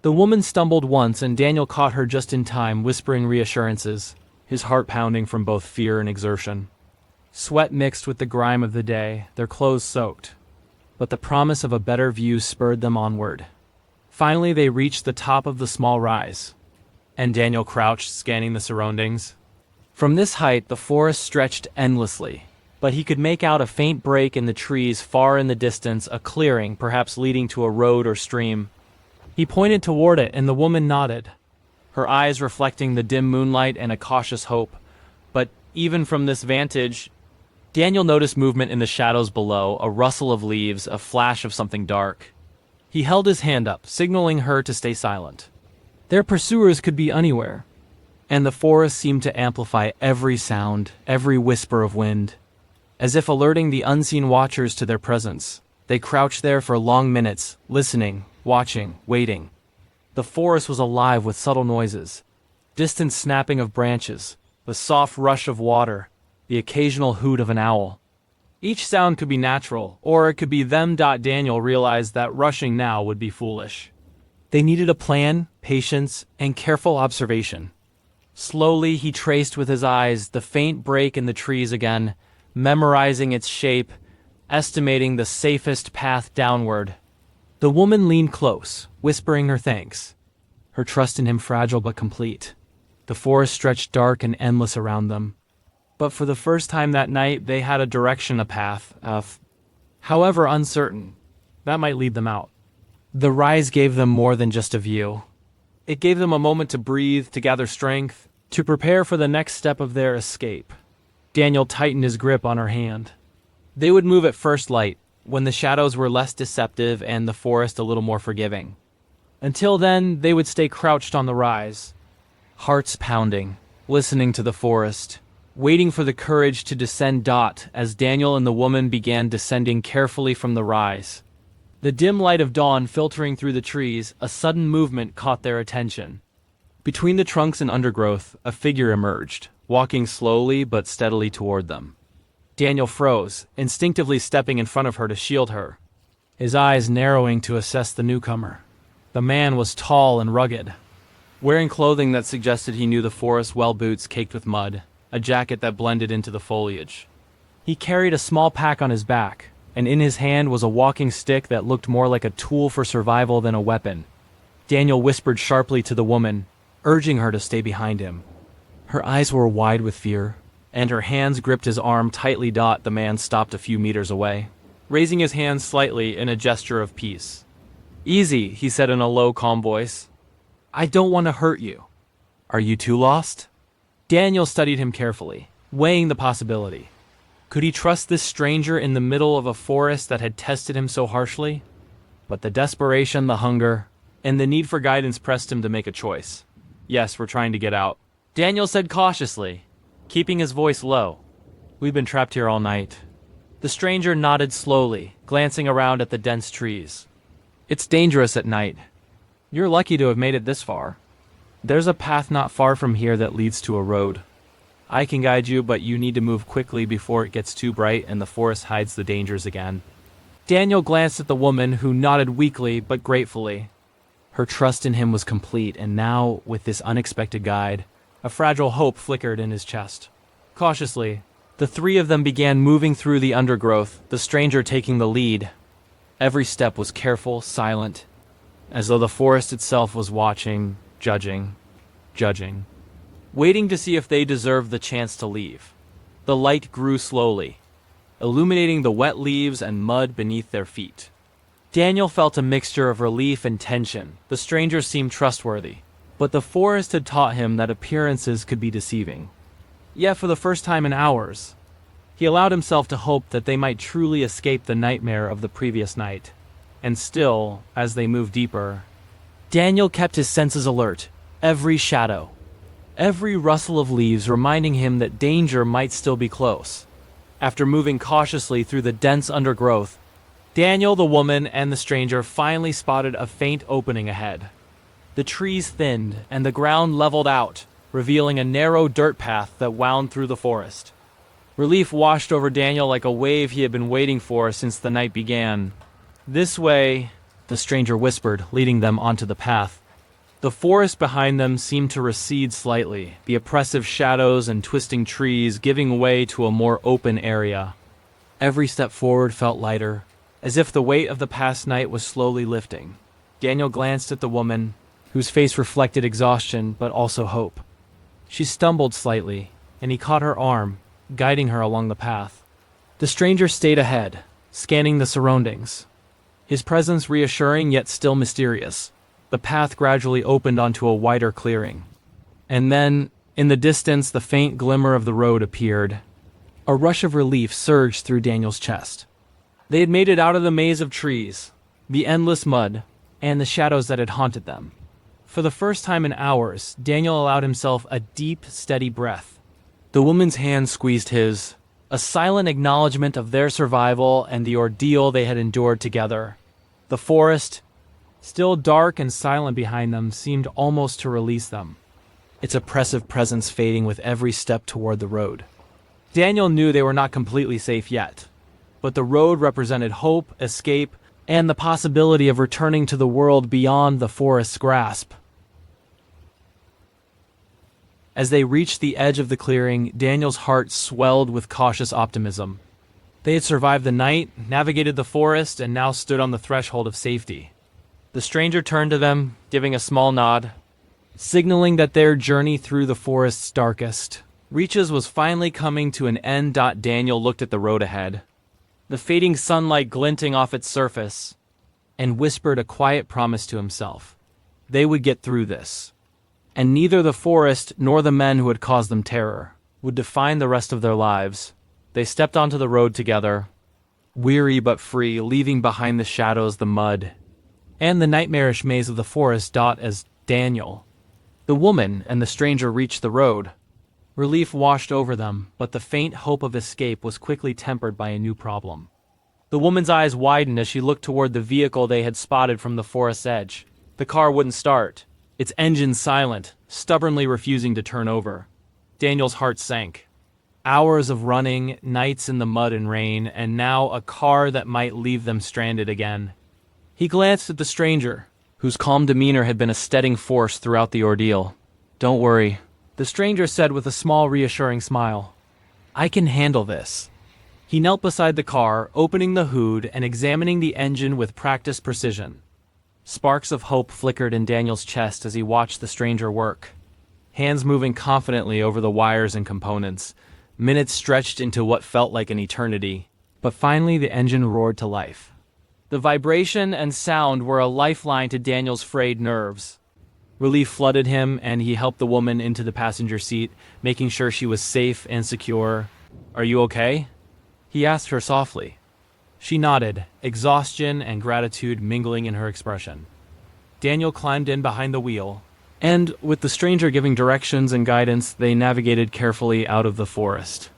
The woman stumbled once, and Daniel caught her just in time, whispering reassurances, his heart pounding from both fear and exertion. Sweat mixed with the grime of the day, their clothes soaked, but the promise of a better view spurred them onward. Finally, they reached the top of the small rise, and Daniel crouched, scanning the surroundings. From this height, the forest stretched endlessly, but he could make out a faint break in the trees far in the distance, a clearing, perhaps leading to a road or stream. He pointed toward it, and the woman nodded, her eyes reflecting the dim moonlight and a cautious hope. But even from this vantage, Daniel noticed movement in the shadows below, a rustle of leaves, a flash of something dark. He held his hand up, signaling her to stay silent. Their pursuers could be anywhere, and the forest seemed to amplify every sound, every whisper of wind. As if alerting the unseen watchers to their presence, they crouched there for long minutes, listening, watching, waiting. The forest was alive with subtle noises, distant snapping of branches, the soft rush of water, the occasional hoot of an owl. Each sound could be natural, or it could be them. Daniel realized that rushing now would be foolish. They needed a plan, patience, and careful observation. Slowly he traced with his eyes the faint break in the trees again, memorizing its shape, estimating the safest path downward. The woman leaned close, whispering her thanks, her trust in him fragile but complete. The forest stretched dark and endless around them. But for the first time that night, they had a direction, a path, however uncertain, that might lead them out. The rise gave them more than just a view. It gave them a moment to breathe, to gather strength, to prepare for the next step of their escape. Daniel tightened his grip on her hand. They would move at first light, when the shadows were less deceptive and the forest a little more forgiving. Until then, they would stay crouched on the rise, hearts pounding, listening to the forest, waiting for the courage to descend. As Daniel and the woman began descending carefully from the rise, the dim light of dawn filtering through the trees, a sudden movement caught their attention. Between the trunks and undergrowth, a figure emerged, walking slowly but steadily toward them. Daniel froze, instinctively stepping in front of her to shield her, his eyes narrowing to assess the newcomer. The man was tall and rugged, wearing clothing that suggested he knew the forest well, boots caked with mud, a jacket that blended into the foliage. He carried a small pack on his back, and in his hand was a walking stick that looked more like a tool for survival than a weapon. Daniel whispered sharply to the woman, urging her to stay behind him. Her eyes were wide with fear, and her hands gripped his arm tightly. The man stopped a few meters away, raising his hands slightly in a gesture of peace. "Easy," he said in a low, calm voice. "I don't want to hurt you." "Are you too lost?" Daniel studied him carefully, weighing the possibility. Could he trust this stranger in the middle of a forest that had tested him so harshly? But the desperation, the hunger, and the need for guidance pressed him to make a choice. "Yes, we're trying to get out," Daniel said cautiously, keeping his voice low. "We've been trapped here all night." The stranger nodded slowly, glancing around at the dense trees. "It's dangerous at night. You're lucky to have made it this far. There's a path not far from here that leads to a road. I can guide you, but you need to move quickly before it gets too bright and the forest hides the dangers again." Daniel glanced at the woman, who nodded weakly but gratefully. Her trust in him was complete, and now, with this unexpected guide, a fragile hope flickered in his chest. Cautiously, the three of them began moving through the undergrowth, the stranger taking the lead. Every step was careful, silent, as though the forest itself was watching, judging, waiting to see if they deserved the chance to leave. The light grew slowly, illuminating the wet leaves and mud beneath their feet. Daniel felt a mixture of relief and tension. The stranger seemed trustworthy, but the forest had taught him that appearances could be deceiving. Yet for the first time in hours, he allowed himself to hope that they might truly escape the nightmare of the previous night. And still, as they moved deeper, Daniel kept his senses alert, every shadow, every rustle of leaves reminding him that danger might still be close. After moving cautiously through the dense undergrowth, Daniel, the woman, and the stranger finally spotted a faint opening ahead. The trees thinned, and the ground leveled out, revealing a narrow dirt path that wound through the forest. Relief washed over Daniel like a wave he had been waiting for since the night began. "This way," the stranger whispered, leading them onto the path. The forest behind them seemed to recede slightly, the oppressive shadows and twisting trees giving way to a more open area. Every step forward felt lighter, as if the weight of the past night was slowly lifting. Daniel glanced at the woman, whose face reflected exhaustion but also hope. She stumbled slightly, and he caught her arm, guiding her along the path. The stranger stayed ahead, scanning the surroundings, his presence reassuring yet still mysterious. The path gradually opened onto a wider clearing. And then, in the distance, the faint glimmer of the road appeared. A rush of relief surged through Daniel's chest. They had made it out of the maze of trees, the endless mud, and the shadows that had haunted them. For the first time in hours, Daniel allowed himself a deep, steady breath. The woman's hand squeezed his, a silent acknowledgement of their survival and the ordeal they had endured together. The forest, still dark and silent behind them, seemed almost to release them, its oppressive presence fading with every step toward the road. Daniel knew they were not completely safe yet, but the road represented hope, escape, and the possibility of returning to the world beyond the forest's grasp. As they reached the edge of the clearing, Daniel's heart swelled with cautious optimism. They had survived the night, navigated the forest, and now stood on the threshold of safety. The stranger turned to them, giving a small nod, signaling that their journey through the forest's darkest reaches was finally coming to an end. Daniel looked at the road ahead, the fading sunlight glinting off its surface, and whispered a quiet promise to himself. They would get through this, and neither the forest nor the men who had caused them terror would define the rest of their lives. They stepped onto the road together, weary but free, leaving behind the shadows, the mud, and the nightmarish maze of the forest. As Daniel, the woman, and the stranger reached the road, relief washed over them, but the faint hope of escape was quickly tempered by a new problem. The woman's eyes widened as she looked toward the vehicle they had spotted from the forest's edge. The car wouldn't start, its engine silent, stubbornly refusing to turn over. Daniel's heart sank. Hours of running, nights in the mud and rain, and now a car that might leave them stranded again. He glanced at the stranger, whose calm demeanor had been a steadying force throughout the ordeal. "Don't worry," the stranger said with a small, reassuring smile. "I can handle this." He knelt beside the car, opening the hood and examining the engine with practiced precision. Sparks of hope flickered in Daniel's chest as he watched the stranger work, hands moving confidently over the wires and components. Minutes stretched into what felt like an eternity, but finally the engine roared to life. The vibration and sound were a lifeline to Daniel's frayed nerves. Relief flooded him, and he helped the woman into the passenger seat, making sure she was safe and secure. "Are you okay?" he asked her softly. She nodded, exhaustion and gratitude mingling in her expression. Daniel climbed in behind the wheel, and, with the stranger giving directions and guidance, they navigated carefully out of the forest.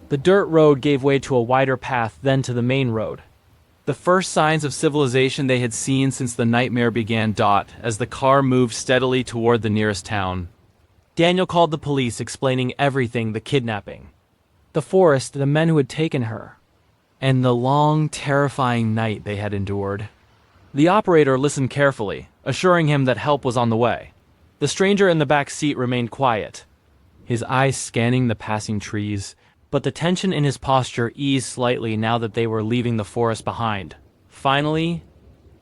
The dirt road gave way to a wider path, then to the main road. The first signs of civilization they had seen since the nightmare began as the car moved steadily toward the nearest town. Daniel called the police, explaining everything: the kidnapping, the forest, the men who had taken her, and the long, terrifying night they had endured. The operator listened carefully, assuring him that help was on the way. The stranger in the back seat remained quiet, his eyes scanning the passing trees, but the tension in his posture eased slightly now that they were leaving the forest behind. Finally,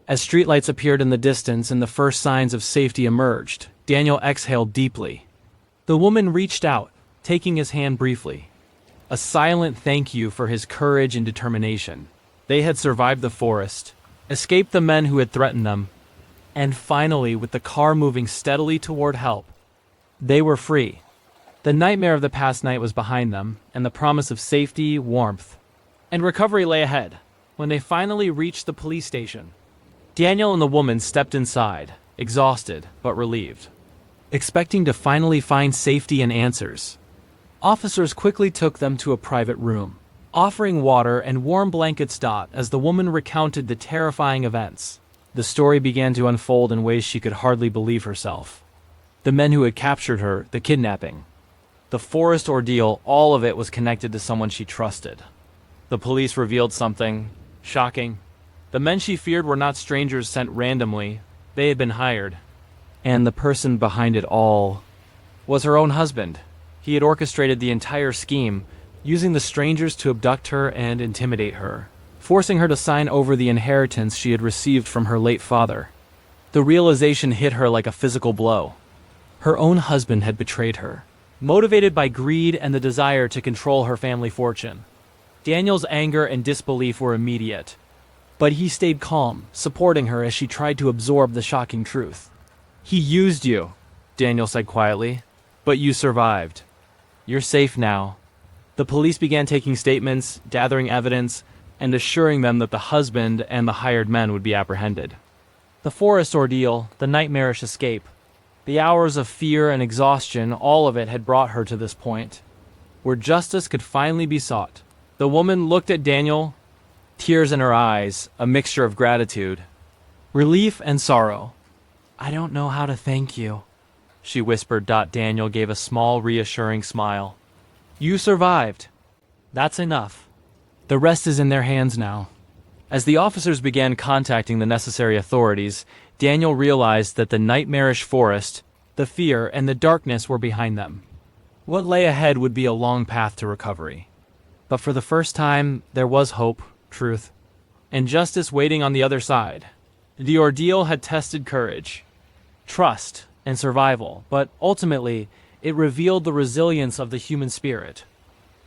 as streetlights appeared in the distance and the first signs of safety emerged, Daniel exhaled deeply. The woman reached out, taking his hand briefly. A silent thank you for his courage and determination. They had survived the forest, escaped the men who had threatened them, and finally, with the car moving steadily toward help, they were free. The nightmare of the past night was behind them, and the promise of safety, warmth, and recovery lay ahead. When they finally reached the police station, Daniel and the woman stepped inside, exhausted but relieved, expecting to finally find safety and answers. Officers quickly took them to a private room, offering water and warm blankets. As the woman recounted the terrifying events, the story began to unfold in ways she could hardly believe herself. The men who had captured her, the kidnapping, the forest ordeal, all of it was connected to someone she trusted. The police revealed something shocking. The men she feared were not strangers sent randomly. They had been hired. And the person behind it all was her own husband. He had orchestrated the entire scheme, using the strangers to abduct her and intimidate her, forcing her to sign over the inheritance she had received from her late father. The realization hit her like a physical blow. Her own husband had betrayed her, motivated by greed and the desire to control her family fortune. Daniel's anger and disbelief were immediate, but he stayed calm, supporting her as she tried to absorb the shocking truth. "He used you," Daniel said quietly, "but you survived. You're safe now." The police began taking statements, gathering evidence, and assuring them that the husband and the hired men would be apprehended. The forest ordeal, the nightmarish escape, the hours of fear and exhaustion, all of it had brought her to this point, where justice could finally be sought. The woman looked at Daniel, tears in her eyes, a mixture of gratitude, relief, and sorrow. "I don't know how to thank you," she whispered. Daniel gave a small, reassuring smile. "You survived. That's enough. The rest is in their hands now." As the officers began contacting the necessary authorities, Daniel realized that the nightmarish forest, the fear, and the darkness were behind them. What lay ahead would be a long path to recovery. But for the first time, there was hope, truth, and justice waiting on the other side. The ordeal had tested courage, trust, and survival, but ultimately, it revealed the resilience of the human spirit,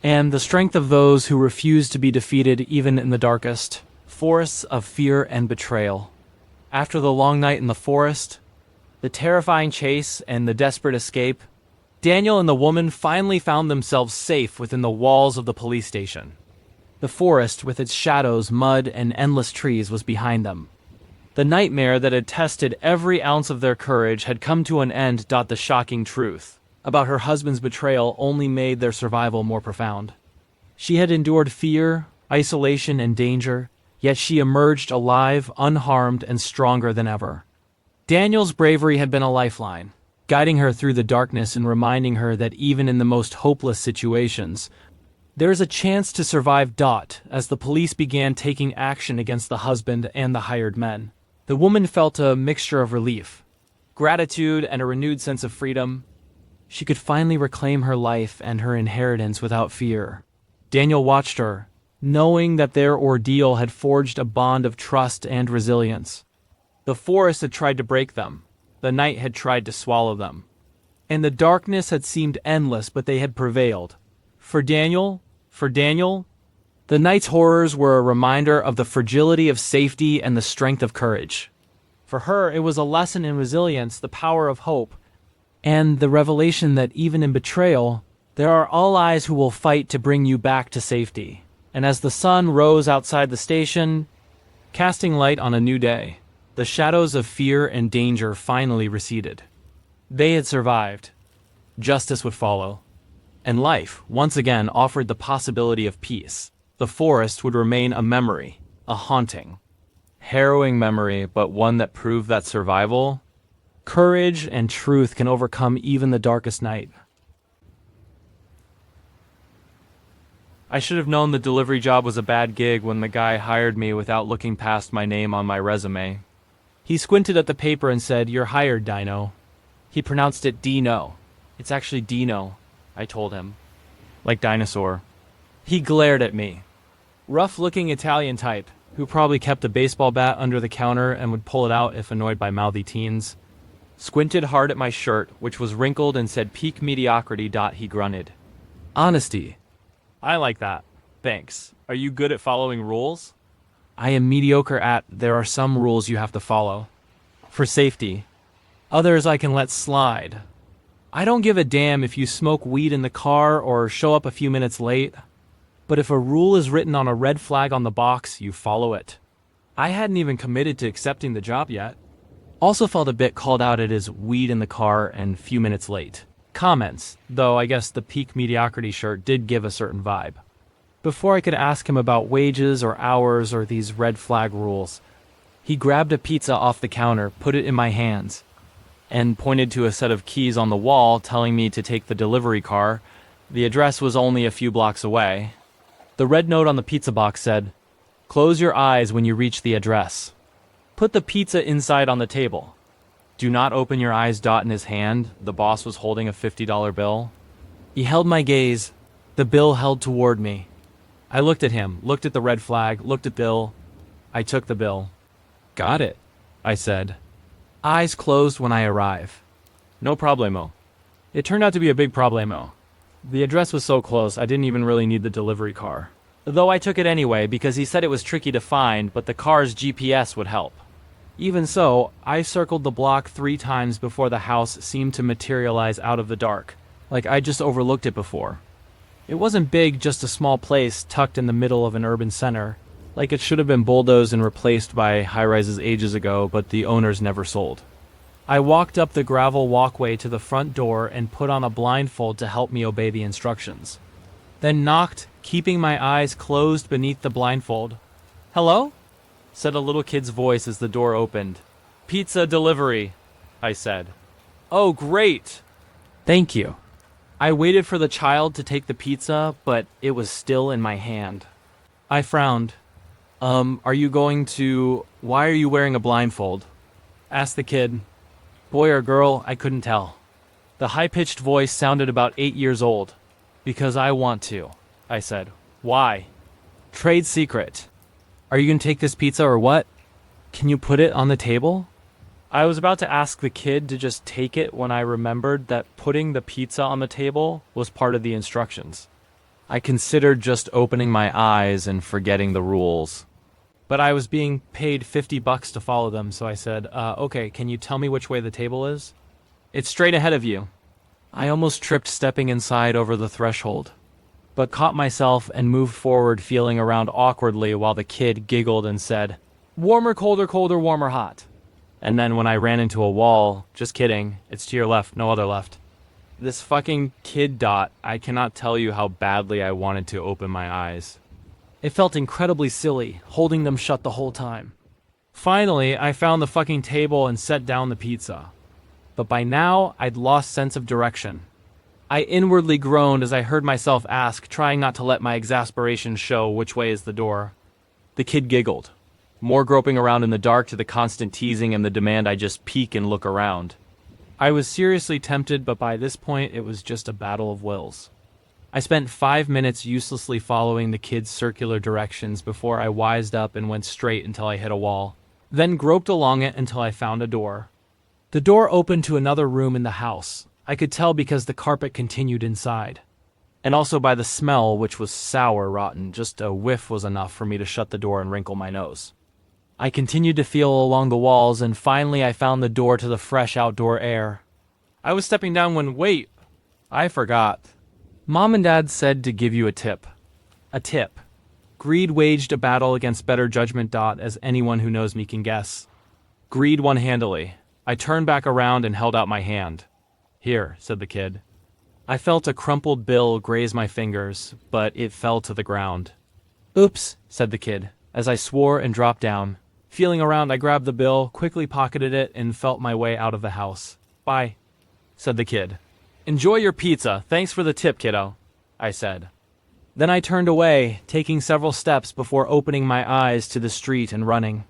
and the strength of those who refused to be defeated even in the darkest forests of fear and betrayal. After the long night in the forest, the terrifying chase, and the desperate escape, Daniel and the woman finally found themselves safe within the walls of the police station. The forest, with its shadows, mud, and endless trees, was behind them. The nightmare that had tested every ounce of their courage had come to an end. The shocking truth about her husband's betrayal only made their survival more profound. She had endured fear, isolation, and danger, yet she emerged alive, unharmed, and stronger than ever. Daniel's bravery had been a lifeline, guiding her through the darkness and reminding her that even in the most hopeless situations, there is a chance to survive. As the police began taking action against the husband and the hired men, the woman felt a mixture of relief, gratitude, and a renewed sense of freedom. She could finally reclaim her life and her inheritance without fear. Daniel watched her, knowing that their ordeal had forged a bond of trust and resilience. The forest had tried to break them. The night had tried to swallow them. And the darkness had seemed endless, but they had prevailed, For Daniel, the night's horrors were a reminder of the fragility of safety and the strength of courage. For her, it was a lesson in resilience, the power of hope, and the revelation that even in betrayal, there are allies who will fight to bring you back to safety. And as the sun rose outside the station, casting light on a new day, the shadows of fear and danger finally receded. They had survived. Justice would follow. And life, once again, offered the possibility of peace. The forest would remain a memory, a haunting. Harrowing memory, but one that proved that survival, courage, and truth can overcome even the darkest night. I should have known the delivery job was a bad gig when the guy hired me without looking past my name on my resume. He squinted at the paper and said, "You're hired, Dino." He pronounced it Dino. "It's actually Dino," I told him. Like dinosaur. He glared at me. Rough-looking Italian type, who probably kept a baseball bat under the counter and would pull it out if annoyed by mouthy teens. Squinted hard at my shirt, which was wrinkled and said peak mediocrity. He grunted. Honesty. I like that. Thanks. Are you good at following rules? I am mediocre at there are some rules you have to follow. For safety. Others I can let slide. I don't give a damn if you smoke weed in the car or show up a few minutes late. But if a rule is written on a red flag on the box, you follow it. I hadn't even committed to accepting the job yet. Also felt a bit called out at his weed in the car and few minutes late comments, though I guess the peak mediocrity shirt did give a certain vibe. Before I could ask him about wages or hours or these red flag rules, he grabbed a pizza off the counter, put it in my hands, and pointed to a set of keys on the wall telling me to take the delivery car. The address was only a few blocks away. The red note on the pizza box said, "Close your eyes when you reach the address. Put the pizza inside on the table. Do not open your eyes." In his hand, the boss was holding a $50 bill. He held my gaze, the bill held toward me. I looked at him, looked at the red flag, looked at Bill. I took the bill. "Got it," I said. Eyes closed when I arrive. No problemo. It turned out to be a big problemo. The address was so close, I didn't even really need the delivery car. Though I took it anyway because he said it was tricky to find, but the car's GPS would help. Even so, I circled the block 3 times before the house seemed to materialize out of the dark, like I just overlooked it before. It wasn't big, just a small place tucked in the middle of an urban center, like it should have been bulldozed and replaced by high-rises ages ago, but the owners never sold. I walked up the gravel walkway to the front door and put on a blindfold to help me obey the instructions. Then knocked, keeping my eyes closed beneath the blindfold. "Hello?" said a little kid's voice as the door opened. "Pizza delivery," I said. "Oh, great. Thank you." I waited for the child to take the pizza, but it was still in my hand. I frowned. Why are you wearing a blindfold?" asked the kid. Boy or girl, I couldn't tell. The high-pitched voice sounded about 8 years old. "Because I want to," I said. "Why?" "Trade secret." "Are you going to take this pizza or what? Can you put it on the table?" I was about to ask the kid to just take it when I remembered that putting the pizza on the table was part of the instructions. I considered just opening my eyes and forgetting the rules. But I was being paid $50 to follow them, so I said, "Okay, can you tell me which way the table is?" "It's straight ahead of you." I almost tripped stepping inside over the threshold, but caught myself and moved forward, feeling around awkwardly while the kid giggled and said, "Warmer, colder, colder, warmer, hot." And then when I ran into a wall, "Just kidding, it's to your left, no other left." This fucking kid. I cannot tell you how badly I wanted to open my eyes. It felt incredibly silly, holding them shut the whole time. Finally, I found the fucking table and set down the pizza. But by now, I'd lost sense of direction. I inwardly groaned as I heard myself ask, trying not to let my exasperation show, "Which way is the door?" The kid giggled, more groping around in the dark to the constant teasing and the demand I just peek and look around. I was seriously tempted, but by this point, it was just a battle of wills. I spent 5 minutes uselessly following the kid's circular directions before I wised up and went straight until I hit a wall, then groped along it until I found a door. The door opened to another room in the house. I could tell because the carpet continued inside. and also by the smell, which was sour rotten. Just a whiff was enough for me to shut the door and wrinkle my nose. I continued to feel along the walls, and finally I found the door to the fresh outdoor air. I was stepping down when, wait, I forgot. Mom and Dad said to give you a tip. A tip. Greed waged a battle against better judgment. As anyone who knows me can guess. Greed won handily. I turned back around and held out my hand. Here, said the kid. I felt a crumpled bill graze my fingers, but it fell to the ground. Oops, said the kid, as I swore and dropped down. Feeling around, I grabbed the bill, quickly pocketed it, and felt my way out of the house. Bye, said the kid. Enjoy your pizza. Thanks for the tip, kiddo, I said. Then I turned away, taking several steps before opening my eyes to the street and running.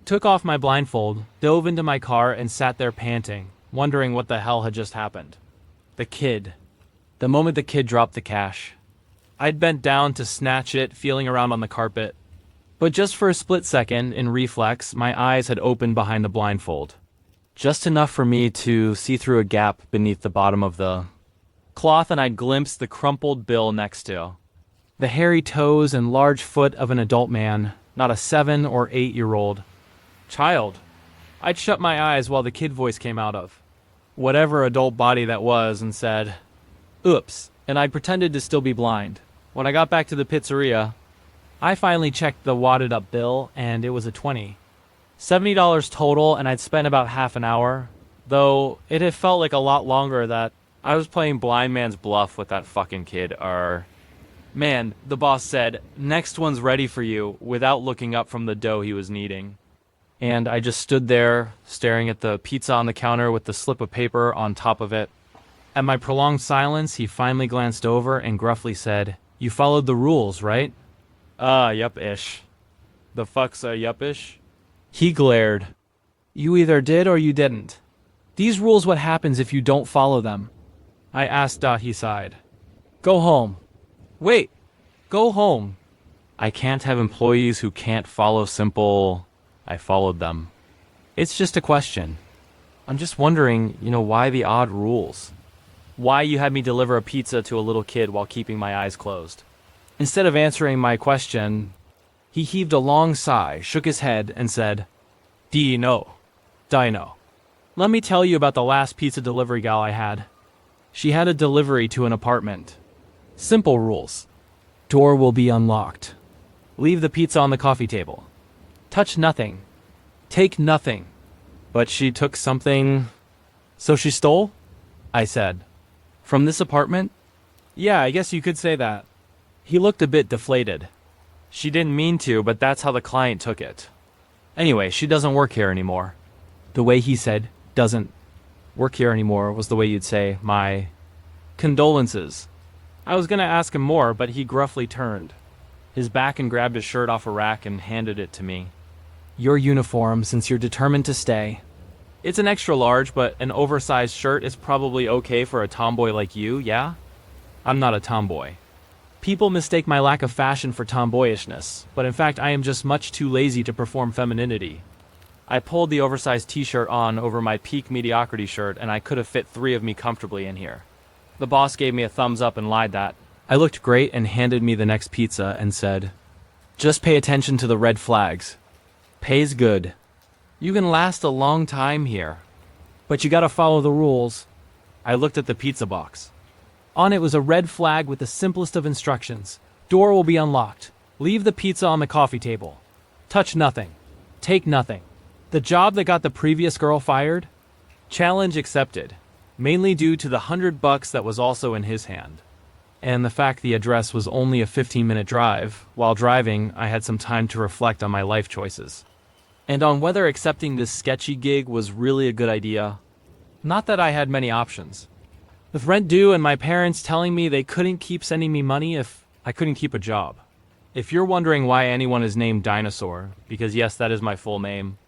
Took off my blindfold, dove into my car, and sat there panting, wondering what the hell had just happened. The kid. The moment the kid dropped the cash. I'd bent down to snatch it, feeling around on the carpet. But just for a split second, in reflex, my eyes had opened behind the blindfold. Just enough for me to see through a gap beneath the bottom of the cloth, and I'd glimpsed the crumpled bill next to. The hairy toes and large foot of an adult man, not a 7 or 8-year-old child. I'd shut my eyes while the kid voice came out of whatever adult body that was and said, oops, and I pretended to still be blind. When I got back to the pizzeria, I finally checked the wadded up bill, and it was a 20. $70 total, and I'd spent about half an hour, though it had felt like a lot longer that I was playing blind man's bluff with that fucking kid. Man, the boss said, next one's ready for you, without looking up from the dough he was kneading. And I just stood there, staring at the pizza on the counter with the slip of paper on top of it. At my prolonged silence, he finally glanced over and gruffly said, You followed the rules, right? Yup-ish. The fuck's a yup-ish? He glared. You either did or you didn't. These rules what happens if you don't follow them. I asked. He sighed. Go home. Wait. Go home. I can't have employees who can't follow simple... I followed them. It's just a question. I'm just wondering, why the odd rules? Why you had me deliver a pizza to a little kid while keeping my eyes closed? Instead of answering my question, he heaved a long sigh, shook his head, and said, Dino. Let me tell you about the last pizza delivery gal I had. She had a delivery to an apartment. Simple rules. Door will be unlocked. Leave the pizza on the coffee table. Touch nothing. Take nothing. But she took something... So she stole? I said. From this apartment? Yeah, I guess you could say that. He looked a bit deflated. She didn't mean to, but that's how the client took it. Anyway, she doesn't work here anymore. The way he said, doesn't work here anymore, was the way you'd say, my condolences. I was gonna ask him more, but he gruffly turned his back and grabbed his shirt off a rack and handed it to me. Your uniform, since you're determined to stay. It's an extra large, but an oversized shirt is probably okay for a tomboy like you, yeah? I'm not a tomboy. People mistake my lack of fashion for tomboyishness, but in fact I am just much too lazy to perform femininity. I pulled the oversized t-shirt on over my peak mediocrity shirt, and I could have fit 3 of me comfortably in here. The boss gave me a thumbs up and lied that. I looked great and handed me the next pizza and said, Just pay attention to the red flags. Pays good. You can last a long time here. But you gotta follow the rules. I looked at the pizza box. On it was a red flag with the simplest of instructions. Door will be unlocked. Leave the pizza on the coffee table. Touch nothing. Take nothing. The job that got the previous girl fired? Challenge accepted. Mainly due to the $100 that was also in his hand. And the fact the address was only a 15-minute drive. While driving, I had some time to reflect on my life choices. And on whether accepting this sketchy gig was really a good idea. Not that I had many options. With rent due and my parents telling me they couldn't keep sending me money if I couldn't keep a job. If you're wondering why anyone is named Dinosaur, because yes, that is my full name.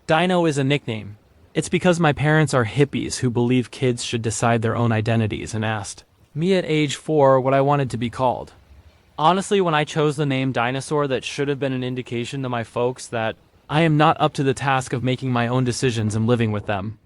Dino is a nickname. It's because my parents are hippies who believe kids should decide their own identities and asked me at age 4 what I wanted to be called. Honestly, when I chose the name Dinosaur, that should have been an indication to my folks that I am not up to the task of making my own decisions and living with them.